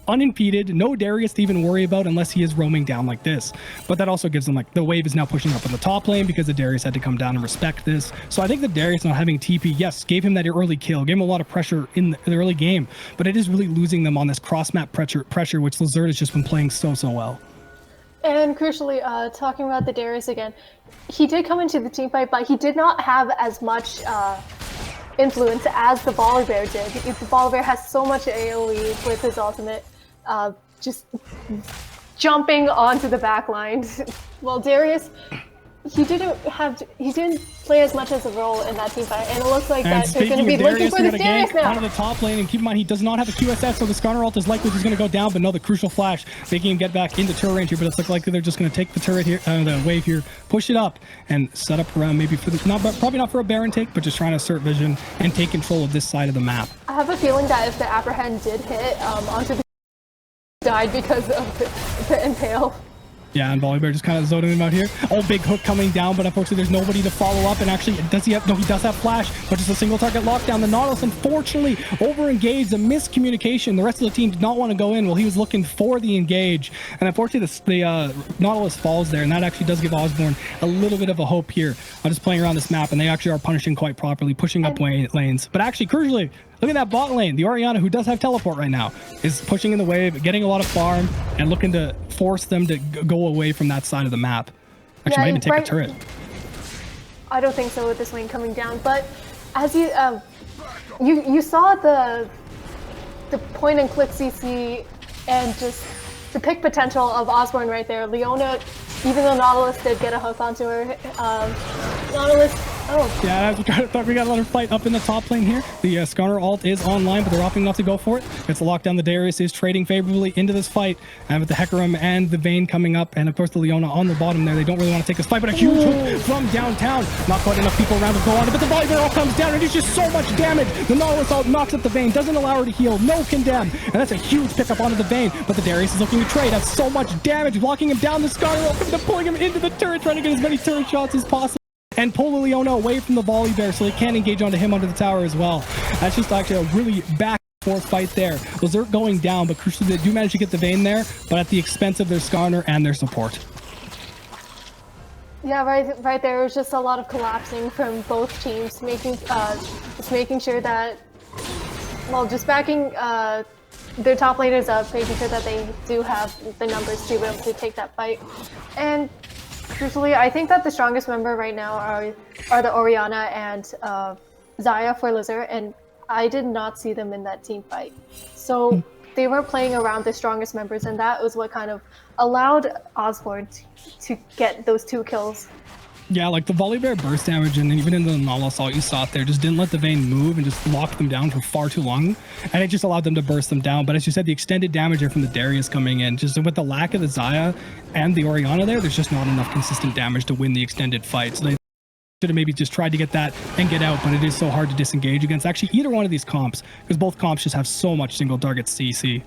unimpeded, no Darius to even worry about unless he is roaming down like this. But that also gives them, the wave is now pushing up in the top lane because the Darius had to come down and respect this. So I think the Darius not having TP, yes, gave him that early kill, gave him a lot of pressure in the early game, but it is really losing them on this cross-map pressure, which LaZerte has just been playing so well. And crucially, talking about the Darius again, he did come into the team fight, but he did not have as much influence as the Baller Bear did. The Baller Bear has so much AoE with his ultimate, just jumping onto the back line. Well, Darius, he didn't play as much as a role in that team fight, and it looks like that they're going to be looking for the Darius now. Onto the top lane, and keep in mind he does not have a QSS, so the Skarner ult is likely just going to go down, but no, the crucial flash making him get back into turret range here, but it's likely they're just going to take the turret here, the wave here, push it up, and set up around maybe for the, probably not for a Baron take, but just trying to assert vision and take control of this side of the map. I have a feeling that if the Apprehend did hit onto the died because of the Impale. Yeah, and Volley Bear just kind of zoning him out here. Oh, big hook coming down, but unfortunately there's nobody to follow up. And actually, does he have, no, he does have flash, but just a single target lockdown. The Nautilus, unfortunately, over-engaged, a miscommunication. The rest of the team did not want to go in while he was looking for the engage. And unfortunately, the Nautilus falls there, and that actually does give Osborne a little bit of a hope here on just playing around this map, and they actually are punishing quite properly, pushing up lanes. But actually, crucially, look at that bot lane. The Orianna, who does have teleport right now, is pushing in the wave, getting a lot of farm, and looking to force them to go away from that side of the map. Actually, might even take a turret. I don't think so with this lane coming down, but as you saw the point and click CC and just the pick potential of Osborne right there. Leona, even though Nautilus did get a hook onto her, Nautilus. Oh. Yeah, I thought we got another fight up in the top lane here. The Skarner ult is online, but they're opting not to go for it. It's a lockdown. The Darius is trading favorably into this fight, and with the Hecarim and the Vayne coming up, and of course the Leona on the bottom there. They don't really want to take this fight, but a huge hook from downtown. Not quite enough people around to go on it, but the Volley Bear all comes down, and it's just so much damage. The Nautilus ult knocks at the Vayne, doesn't allow her to heal, no condemn, and that's a huge pickup onto the Vayne, but the Darius is looking to trade. Has so much damage, blocking him down. The Skarner ult, pulling him into the turret, trying to get as many turret shots as possible, and pull the Leona away from the Volley Bear so they can't engage onto him under the tower as well. That's just actually a really back and forth fight there. LaZerte going down, but crucially they do manage to get the Vayne there, but at the expense of their Skarner and their support. Yeah, right there. It was just a lot of collapsing from both teams, making sure that, well, just backing their top laners up, making sure that they do have the numbers to be able to take that fight. And crucially, I think that the strongest member right now are the Orianna and Xayah for LaZerte, and I did not see them in that team fight. So they weren't playing around the strongest members, and that was what kind of allowed Osborne to get those 2 kills. Yeah, like the Volibear burst damage and even in the null assault you saw it there just didn't let the Vayne move and just locked them down for far too long. And it just allowed them to burst them down. But as you said, the extended damage there from the Darius coming in, just with the lack of the Xayah and the Orianna there's just not enough consistent damage to win the extended fight. So they should have maybe just tried to get that and get out, but it is so hard to disengage against actually either one of these comps because both comps just have so much single target CC.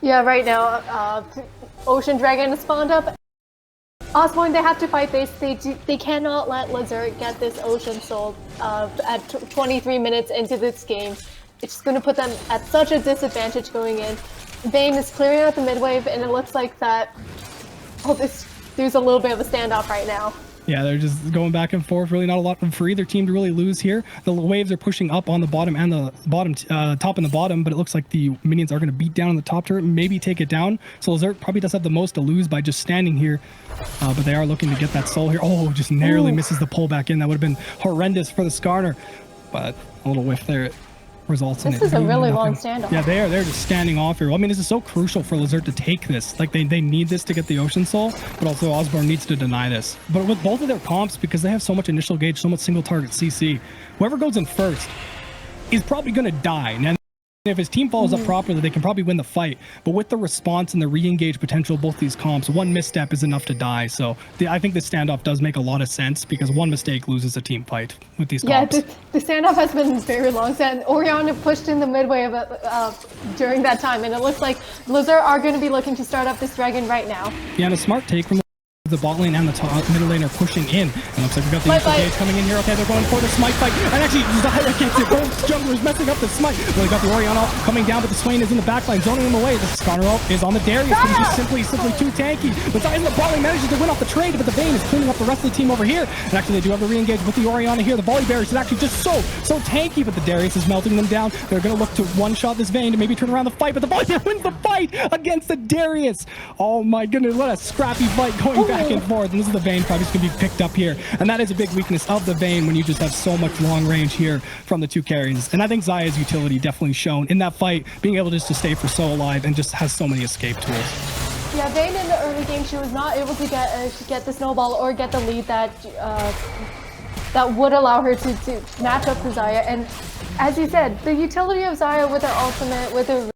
Yeah, right now, Ocean Dragon has spawned up. Osborne, they have to fight this. They cannot let LaZerte get this Ocean Soul at 23 minutes into this game. It's just going to put them at such a disadvantage going in. Vayne is clearing out the mid wave, and it looks like that. Oh, there's a little bit of a standoff right now. Yeah, they're just going back and forth. Really not a lot for either team to really lose here. The waves are pushing up on the bottom and the bottom, top and the bottom, but it looks like the minions are going to beat down on the top turret, maybe take it down. So LaZerte probably does have the most to lose by just standing here, but they are looking to get that soul here. Oh, just narrowly misses the pull back in. That would have been horrendous for the Skarner, but a little whiff there. Results in it. This is a really long standoff. Yeah, they're just standing off here. Well, I mean, this is so crucial for LaZerte to take this. Like, they need this to get the Ocean Soul, but also Osborne needs to deny this. But with both of their comps, because they have so much initial gauge, so much single target CC, whoever goes in first is probably going to die. And if his team follows up properly, they can probably win the fight. But with the response and the re-engage potential of both these comps, one misstep is enough to die. So I think the standoff does make a lot of sense because one mistake loses a team fight with these comps. Yeah, the standoff has been very long. And Orianna pushed in the midway of it during that time, and it looks like LaZerte are going to be looking to start up this dragon right now. Yeah, and a smart take from the bot lane and the top middle lane are pushing in. And looks like we've got the initial gauge coming in here. Okay, they're going for the smite fight. And actually, Xayah gets it. Both junglers messing up the smite. Well, they got the Orianna coming down, but the Swain is in the backline, zoning him away. The Skarner is on the Darius, but he's just simply too tanky. But Xayah in the bot lane manages to win off the trade, but the Vayne is cleaning up the rest of the team over here. And actually, they do have the re-engage with the Orianna here. The Volibear is actually just so tanky, but the Darius is melting them down. They're going to look to one-shot this Vayne to maybe turn around the fight, but the Volibear wins the fight against the Darius. Oh my goodness, what a scrappy fight going back and forth. And this is the Vayne probably just going to be picked up here. And that is a big weakness of the Vayne when you just have so much long range here from the two carries. And I think Xayah's utility definitely shown in that fight, being able just to stay for so alive and just has so many escape tools. Yeah, Vayne in the early game, she was not able to get the snowball or get the lead that that would allow her to match up to Xayah. And as you said, the utility of Xayah with her ultimate, with her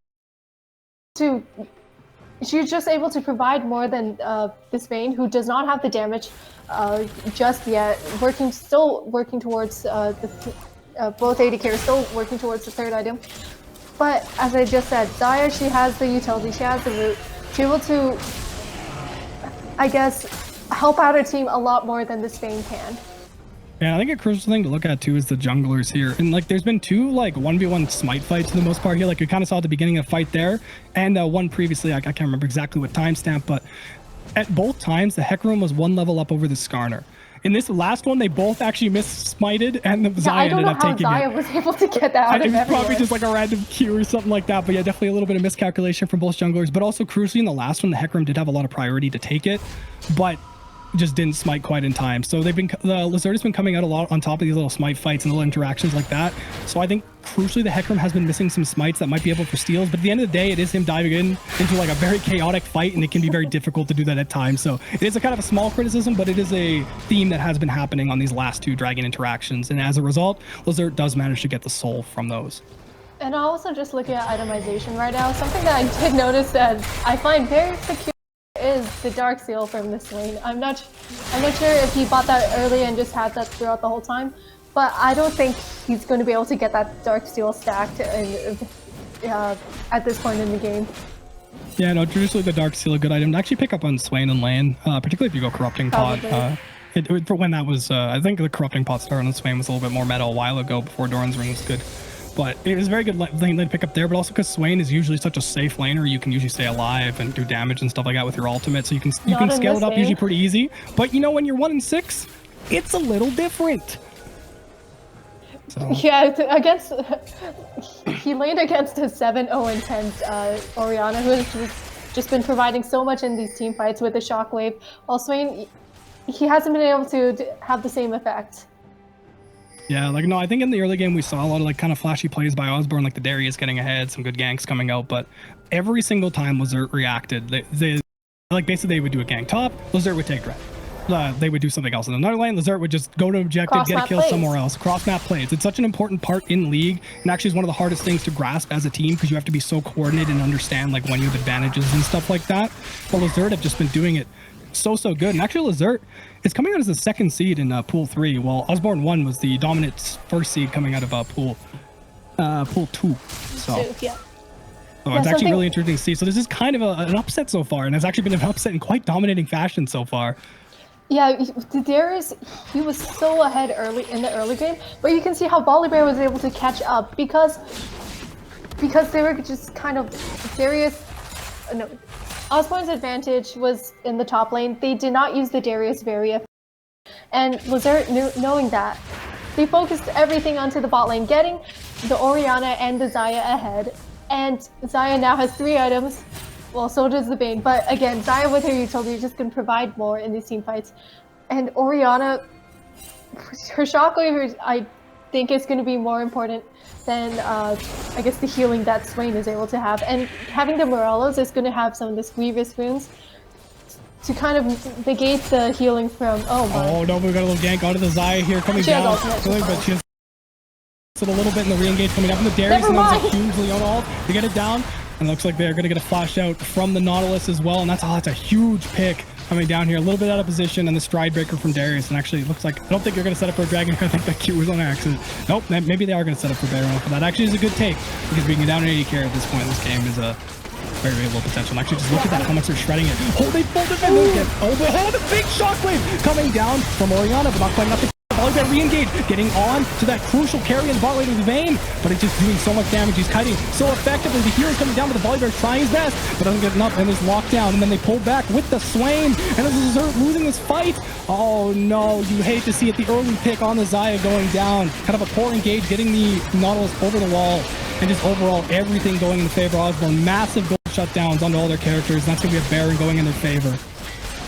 she's just able to provide more than this Vayne, who does not have the damage just yet. Still working towards both AD carries, still working towards the third item. But as I just said, Xayah, she has the utility, she has the root. She's able to, I guess, help out her team a lot more than this Vayne can. Yeah, I think a crucial thing to look at too is the junglers here. And like there's been two like 1v1 smite fights for the most part here. Like you kind of saw at the beginning of the fight there, and one previously, I can't remember exactly what timestamp, but at both times the Hecarim was one level up over the Skarner. In this last one, they both actually miss-smited, and the Xayah ended up taking it. I don't know how Xayah was able to get that out of everywhere. It was probably just like a random Q or something like that, but yeah, definitely a little bit of miscalculation from both junglers. But also, crucially, in the last one, the Hecarim did have a lot of priority to take it, but just didn't smite quite in time. So they've been, LaZerte's been coming out a lot on top of these little smite fights and little interactions like that. So I think crucially the Hecarim has been missing some smites that might be able for steals, but at the end of the day, it is him diving into like a very chaotic fight, and it can be very difficult to do that at times. So it is a kind of a small criticism, but it is a theme that has been happening on these last two Dragon interactions. And as a result, LaZerte does manage to get the soul from those. And also just looking at itemization right now, something that I did notice that I find very secure is the Dark Seal from this lane. I'm not sure if he bought that early and just had that throughout the whole time, but I don't think he's going to be able to get that Dark Seal stacked at this point in the game. Yeah, no, traditionally the Dark Seal a good item to actually pick up on Swain and lane, particularly if you go Corrupting Pot. For when that was, I think the Corrupting Pot start on Swain was a little bit more meta a while ago before Doran's Ring was good. But it was a very good lane to pick up there, but also because Swain is usually such a safe laner, you can usually stay alive and do damage and stuff like that with your ultimate, so you can scale it up usually pretty easy. But you know, when you're 1-6, it's a little different. So. Yeah, he laned against a 7-0-10 Orianna, who has just been providing so much in these team fights with the Shockwave, while Swain, he hasn't been able to have the same effect. Yeah, like, no, I think in the early game we saw a lot of like kind of flashy plays by Osborne, like the Darius getting ahead, some good ganks coming out, but every single time LaZerte reacted, they like basically they would do a gank top, LaZerte would take red. They would do something else in another lane. LaZerte would just go to objective, get a kill somewhere else. Cross map plays. It's such an important part in League, and actually is one of the hardest things to grasp as a team because you have to be so coordinated and understand like when you have advantages and stuff like that. But LaZerte have just been doing it so good. And actually LaZerte is coming out as the second seed in pool 3, while Osborne 1 was the dominant first seed coming out of pool 2. So Yeah. Oh, it's actually really interesting to see. So this is kind of an upset so far, and it's actually been an upset in quite dominating fashion so far. Yeah, Darius, he was so ahead in the early game, but you can see how Volibear was able to catch up because they were just kind of Osborne's advantage was in the top lane. They did not use the Darius very effectively, and LaZerte knowing that, they focused everything onto the bot lane, getting the Orianna and the Xayah ahead, and Xayah now has 3 items. Well, so does the Bane, but again, Xayah with her utility just can provide more in these team fights. And Orianna, her shockwave, I think, is going to be more important than, I guess, the healing that Swain is able to have. And having the Morellos is going to have some of the Grievous wounds to kind of negate the healing from, Oh no, we got a little gank onto the Xayah here coming down. But she has a little bit in the re-engage coming up from the Darius, and that's a huge Leona ult to get it down. And it looks like they're going to get a flash out from the Nautilus as well. And that's a huge pick coming down here. A little bit out of position, and the stride breaker from Darius. And actually, it looks like, I don't think you're going to set up for a dragon. I think that Q was on accident. Nope, maybe they are going to set up for Baron for that. Actually, is a good take, because being down an 80 carry at this point in this game is a very, very low potential. And actually, just look at that, how much they're shredding it. Oh, they pulled it and again. Oh, the big shockwave coming down from Orianna, but not quite enough to Volibear re-engage, getting on to that crucial carry in the bot lane with Vayne, but it's just doing so much damage. He's kiting so effectively. The hero's coming down, but the Volibear trying his best, but doesn't get enough, and there's lockdown, and then they pull back with the Swain, and this is LaZerte losing this fight. Oh no, you hate to see it. The early pick on the Xayah going down. Kind of a poor engage, getting the Nautilus over the wall, and just overall everything going in the favor of Osborne. Massive gold shutdowns onto all their characters, and that's going to be a Baron going in their favor.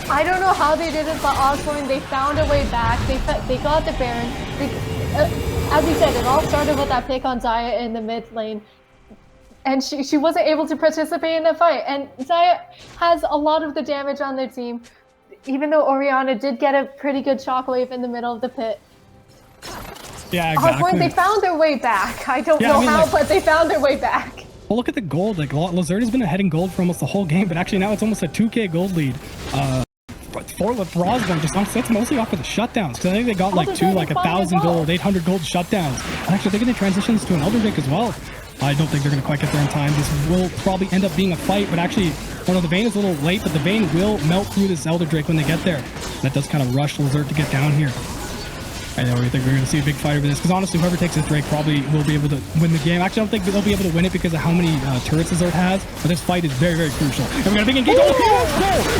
I don't know how they did it, but Osborne, they found a way back. They got the Baron. As we said, it all started with that pick on Xayah in the mid lane. And she wasn't able to participate in the fight. And Xayah has a lot of the damage on their team, even though Orianna did get a pretty good shockwave in the middle of the pit. Yeah, exactly. Osborne, they found their way back. I don't know how, but they found their way back. Well, look at the gold. Like, LaZerte has been ahead in gold for almost the whole game, but actually now it's almost a 2K gold lead. For Osborne, just that's mostly off of the shutdowns, because I think they got like 1,000 gold, 800 gold shutdowns. And actually, they're going to transition this to an Elder Drake as well. I don't think they're going to quite get there in time. This will probably end up being a fight, but actually, the Vayne is a little late, but the Vayne will melt through this Elder Drake when they get there. That does kind of rush LaZerte to get down here. I know we think we're going to see a big fight over this, because honestly, whoever takes this Drake probably will be able to win the game. Actually, I don't think they'll be able to win it because of how many turrets LaZerte has, but this fight is very, very crucial. And we got a big engage. Oh,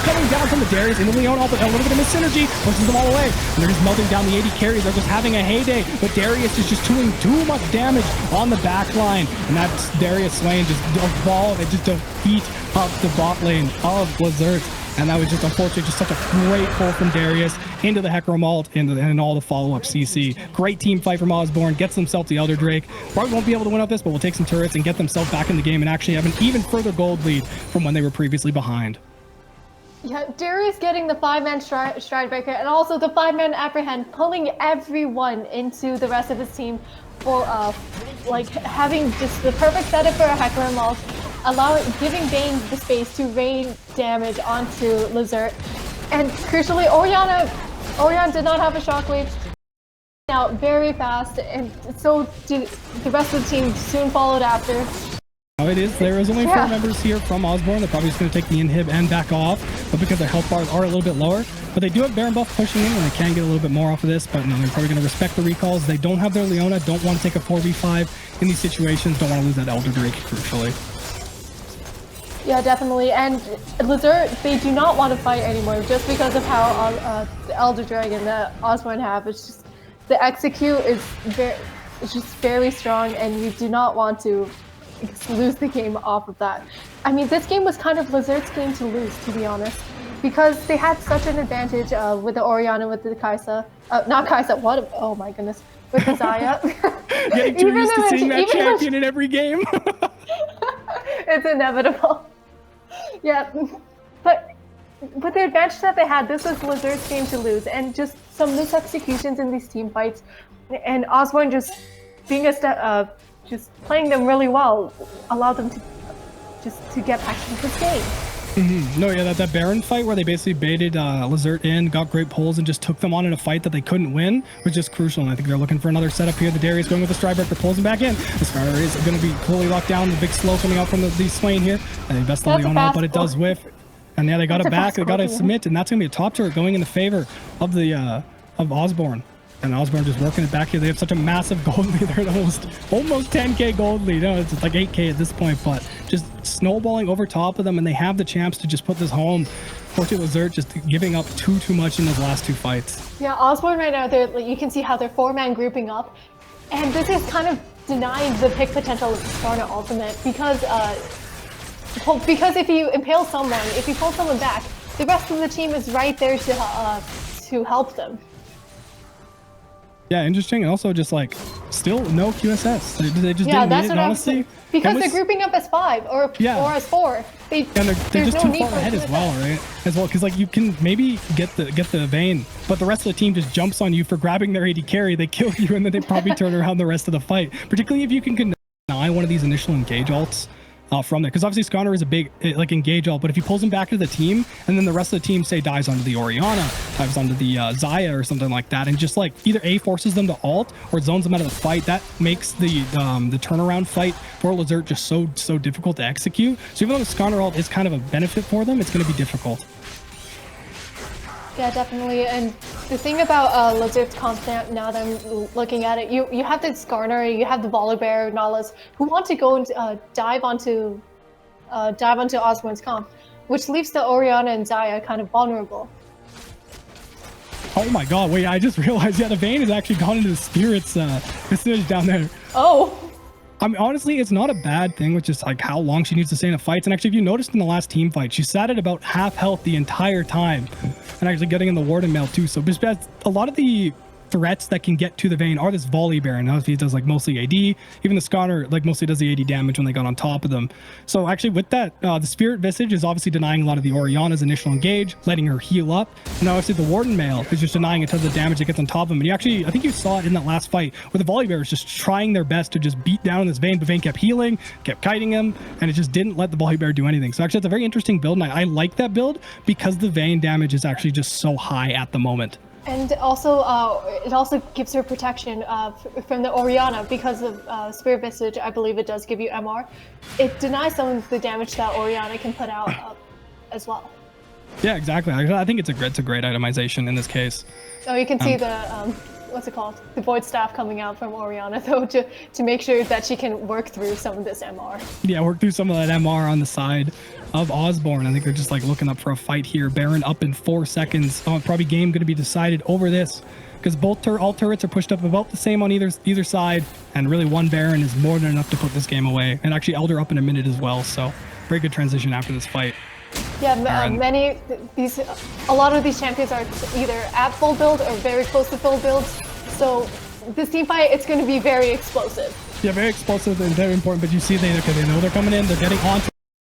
coming down from the Darius into Leona, but a little bit of synergy pushes them all away. And they're just melting down the 80 carries. They're just having a heyday, but Darius is just doing too much damage on the back line. And that's Darius Swain just evolve and just defeat up the bot lane of LaZerte. And that was just, unfortunately, just such a great pull from Darius into the Hecarim ult and all the follow-up CC. Great team fight from Osborne. Gets himself the Elder Drake. Probably won't be able to win up this, but will take some turrets and get themselves back in the game and actually have an even further gold lead from when they were previously behind. Yeah, Darius getting the 5-man stride breaker and also the 5-man apprehend, pulling everyone into the rest of his team for like having just the perfect setup for a Hecarim ult, giving Vayne the space to rain damage onto LaZerte. And crucially, Orianna did not have a shockwave. Out very fast, and so did the rest of the team. Soon followed after. Now it is. There is only 4 members here from Osborne. They're probably just going to take the inhib and back off, but because their health bars are a little bit lower. But they do have Baron buff pushing in, and they can get a little bit more off of this. But no, they're probably going to respect the recalls. They don't have their Leona. Don't want to take a 4v5 in these situations. Don't want to lose that Elder Drake, crucially. Yeah, definitely. And LaZerte, they do not want to fight anymore just because of how the Elder Dragon that Osborne have. It's just the execute is just very strong, and you do not want to lose the game off of that. I mean, this game was kind of LaZerte's game to lose, to be honest, because they had such an advantage with the Orianna, with the Kai'Sa. Not Kai'Sa, what? Oh my goodness. with Zaya. Getting too used to seeing that champion in every game. It's inevitable. Yeah, but with the advantage that they had, this was LaZerte's game to lose, and just some misexecutions in these team fights, and Osborne just being just playing them really well allowed them to get back into this game. No, yeah, that Baron fight where they basically baited LaZerte in, got great pulls, and just took them on in a fight that they couldn't win was just crucial. And I think they're looking for another setup here. The Darius going with the stride breaker, pulls him back in. The Skarner is going to be fully locked down. The big slow coming out from the Swain here. And they best the Leona, but it does whiff. And yeah, they got it back. They got to submit, and that's going to be a top turret going in the favor of the of Osborne. And Osborne just working it back here. They have such a massive gold lead. They're almost 10k gold lead. No, it's like 8k at this point, but just snowballing over top of them, and they have the chance to just put this home. Fortunately, LaZerte just giving up too much in those last two fights. Yeah, Osborne right now, you can see how they're 4-man grouping up, and this is kind of denying the pick potential of the Skarner ultimate because if you impale someone, if you pull someone back, the rest of the team is right there to help them. Yeah, interesting. And also just like still no QSS. They just didn't need it, honestly. Because they're grouping up as 5 or as 4. And they're just too far ahead as well, right? As well, because like you can maybe get the Vayne, but the rest of the team just jumps on you for grabbing their AD carry. They kill you, and then they probably turn around the rest of the fight. Particularly if you can deny one of these initial engage ults. From there, because obviously Skarner is a big like engage ult, but if he pulls him back to the team and then the rest of the team say dives onto the Orianna, dives onto the Zaya or something like that, and just like either A, forces them to ult or zones them out of the fight, that makes the turnaround fight for LaZerte just so difficult to execute. So even though the Skarner ult is kind of a benefit for them, it's going to be difficult. Yeah, definitely. And the thing about LaZerte's comp now that I'm looking at it, you have the Skarner, you have the Volibear, Nautilus, who want to go and dive onto Osborne's comp, which leaves the Orianna and Zaya kind of vulnerable. Oh my god, wait, I just realized, yeah, the Vayne has actually gone into the Spirit's visage down there. Oh. I mean, honestly, it's not a bad thing with just like how long she needs to stay in a fight. And actually, if you noticed in the last team fight, she sat at about half health the entire time, and actually getting in the Warden mail too. So just a lot of the threats that can get to the Vayne are this volley Baron. Obviously, it does like mostly AD. Even the Skarner like mostly does the AD damage when they got on top of them. So actually with that, the Spirit Visage is obviously denying a lot of the Orianna's initial engage, letting her heal up. And obviously the Warden Mail is just denying a ton of the damage that gets on top of him. And you actually, I think you saw it in that last fight where the volley Bear was just trying their best to just beat down this Vayne, but Vayne kept healing, kept kiting him, and it just didn't let the volley Bear do anything. So actually it's a very interesting build, and I like that build because the Vayne damage is actually just so high at the moment. And also, it also gives her protection from the Orianna because of Spirit Visage. I believe it does give you MR. It denies some of the damage that Orianna can put out as well. Yeah, exactly. I think it's a great itemization in this case. So you can see the what's it called? The Void Staff coming out from Orianna though to make sure that she can work through some of this MR. Yeah, work through some of that MR on the side of Osborne. I think they're just like looking up for a fight here. Baron up in 4 seconds. Probably game going to be decided over this because all turrets are pushed up about the same on either side, and really one Baron is more than enough to put this game away. And actually Elder up in a minute as well. So very good transition after this fight. Yeah, a lot of these champions are either at full build or very close to full builds. So this team fight, it's going to be very explosive. Yeah, very explosive and very important. But you see, they know they're coming in. They're getting on.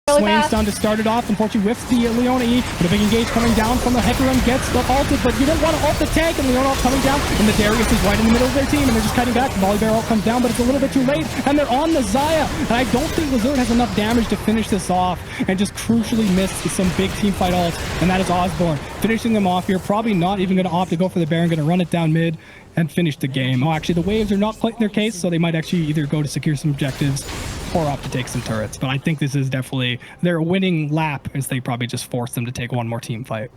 Swain's done to start it off. Unfortunately, whiffs the Leona E, but a big engage coming down from the Herbaland gets the ulted, but you don't want to ult the tank, and Leona coming down, and the Darius is right in the middle of their team, and they're just cutting back. The Volibear ult comes down, but it's a little bit too late, and they're on the Zaya, and I don't think LaZerte has enough damage to finish this off, and just crucially missed some big team fight ults, and that is Osborne. Finishing them off here, probably not even going to opt to go for the Baron, going to run it down mid, and finish the game. Oh, actually, the waves are not quite in their case, so they might actually either go to secure some objectives or opt to take some turrets. But I think this is definitely their winning lap, as they probably just force them to take one more team fight.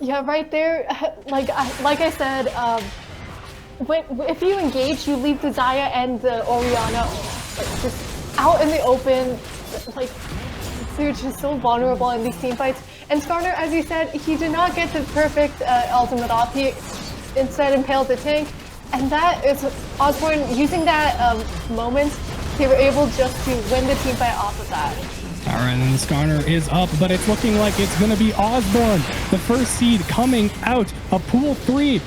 Yeah, right there. Like I said, if you engage, you leave the Zaya and the Orianna just out in the open. Like they're just so vulnerable in these team fights. And Skarner, as you said, he did not get the perfect ultimate off. He instead impaled the tank, and that is Osborne using that moment they were able just to win the team fight off of that. All right, and the Skarner is up, but it's looking like it's going to be Osborne, the first seed coming out of Pool 2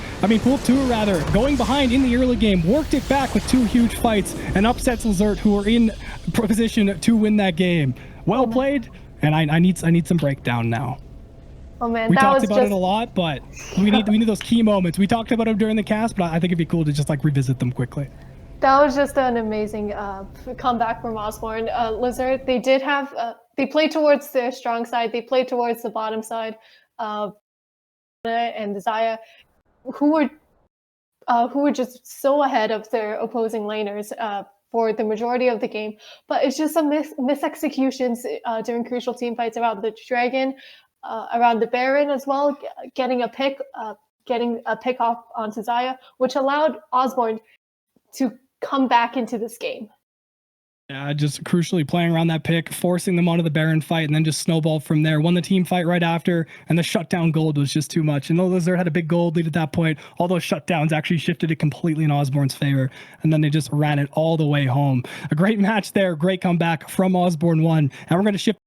rather, going behind in the early game, worked it back with 2 huge fights and upsets LaZerte, who are in position to win that game. Well played, and I need some breakdown now. Oh man, we talked about it a lot, but we need those key moments. We talked about them during the cast, but I think it'd be cool to just like revisit them quickly. That was just an amazing comeback from Osborne. LaZerte, they did have, they played towards their strong side. They played towards the bottom side. And Zaya, who were just so ahead of their opposing laners for the majority of the game. But it's just some misexecutions during crucial team fights around the Dragon, around the Baron as well, getting a pick off onto Zaya, which allowed Osborne to come back into this game. Yeah, just crucially playing around that pick, forcing them onto the Baron fight, and then just snowballed from there. Won the team fight right after, and the shutdown gold was just too much. And though LaZerte had a big gold lead at that point, all those shutdowns actually shifted it completely in Osborne's favor, and then they just ran it all the way home. A great match there, great comeback from Osborne 1, and we're going to shift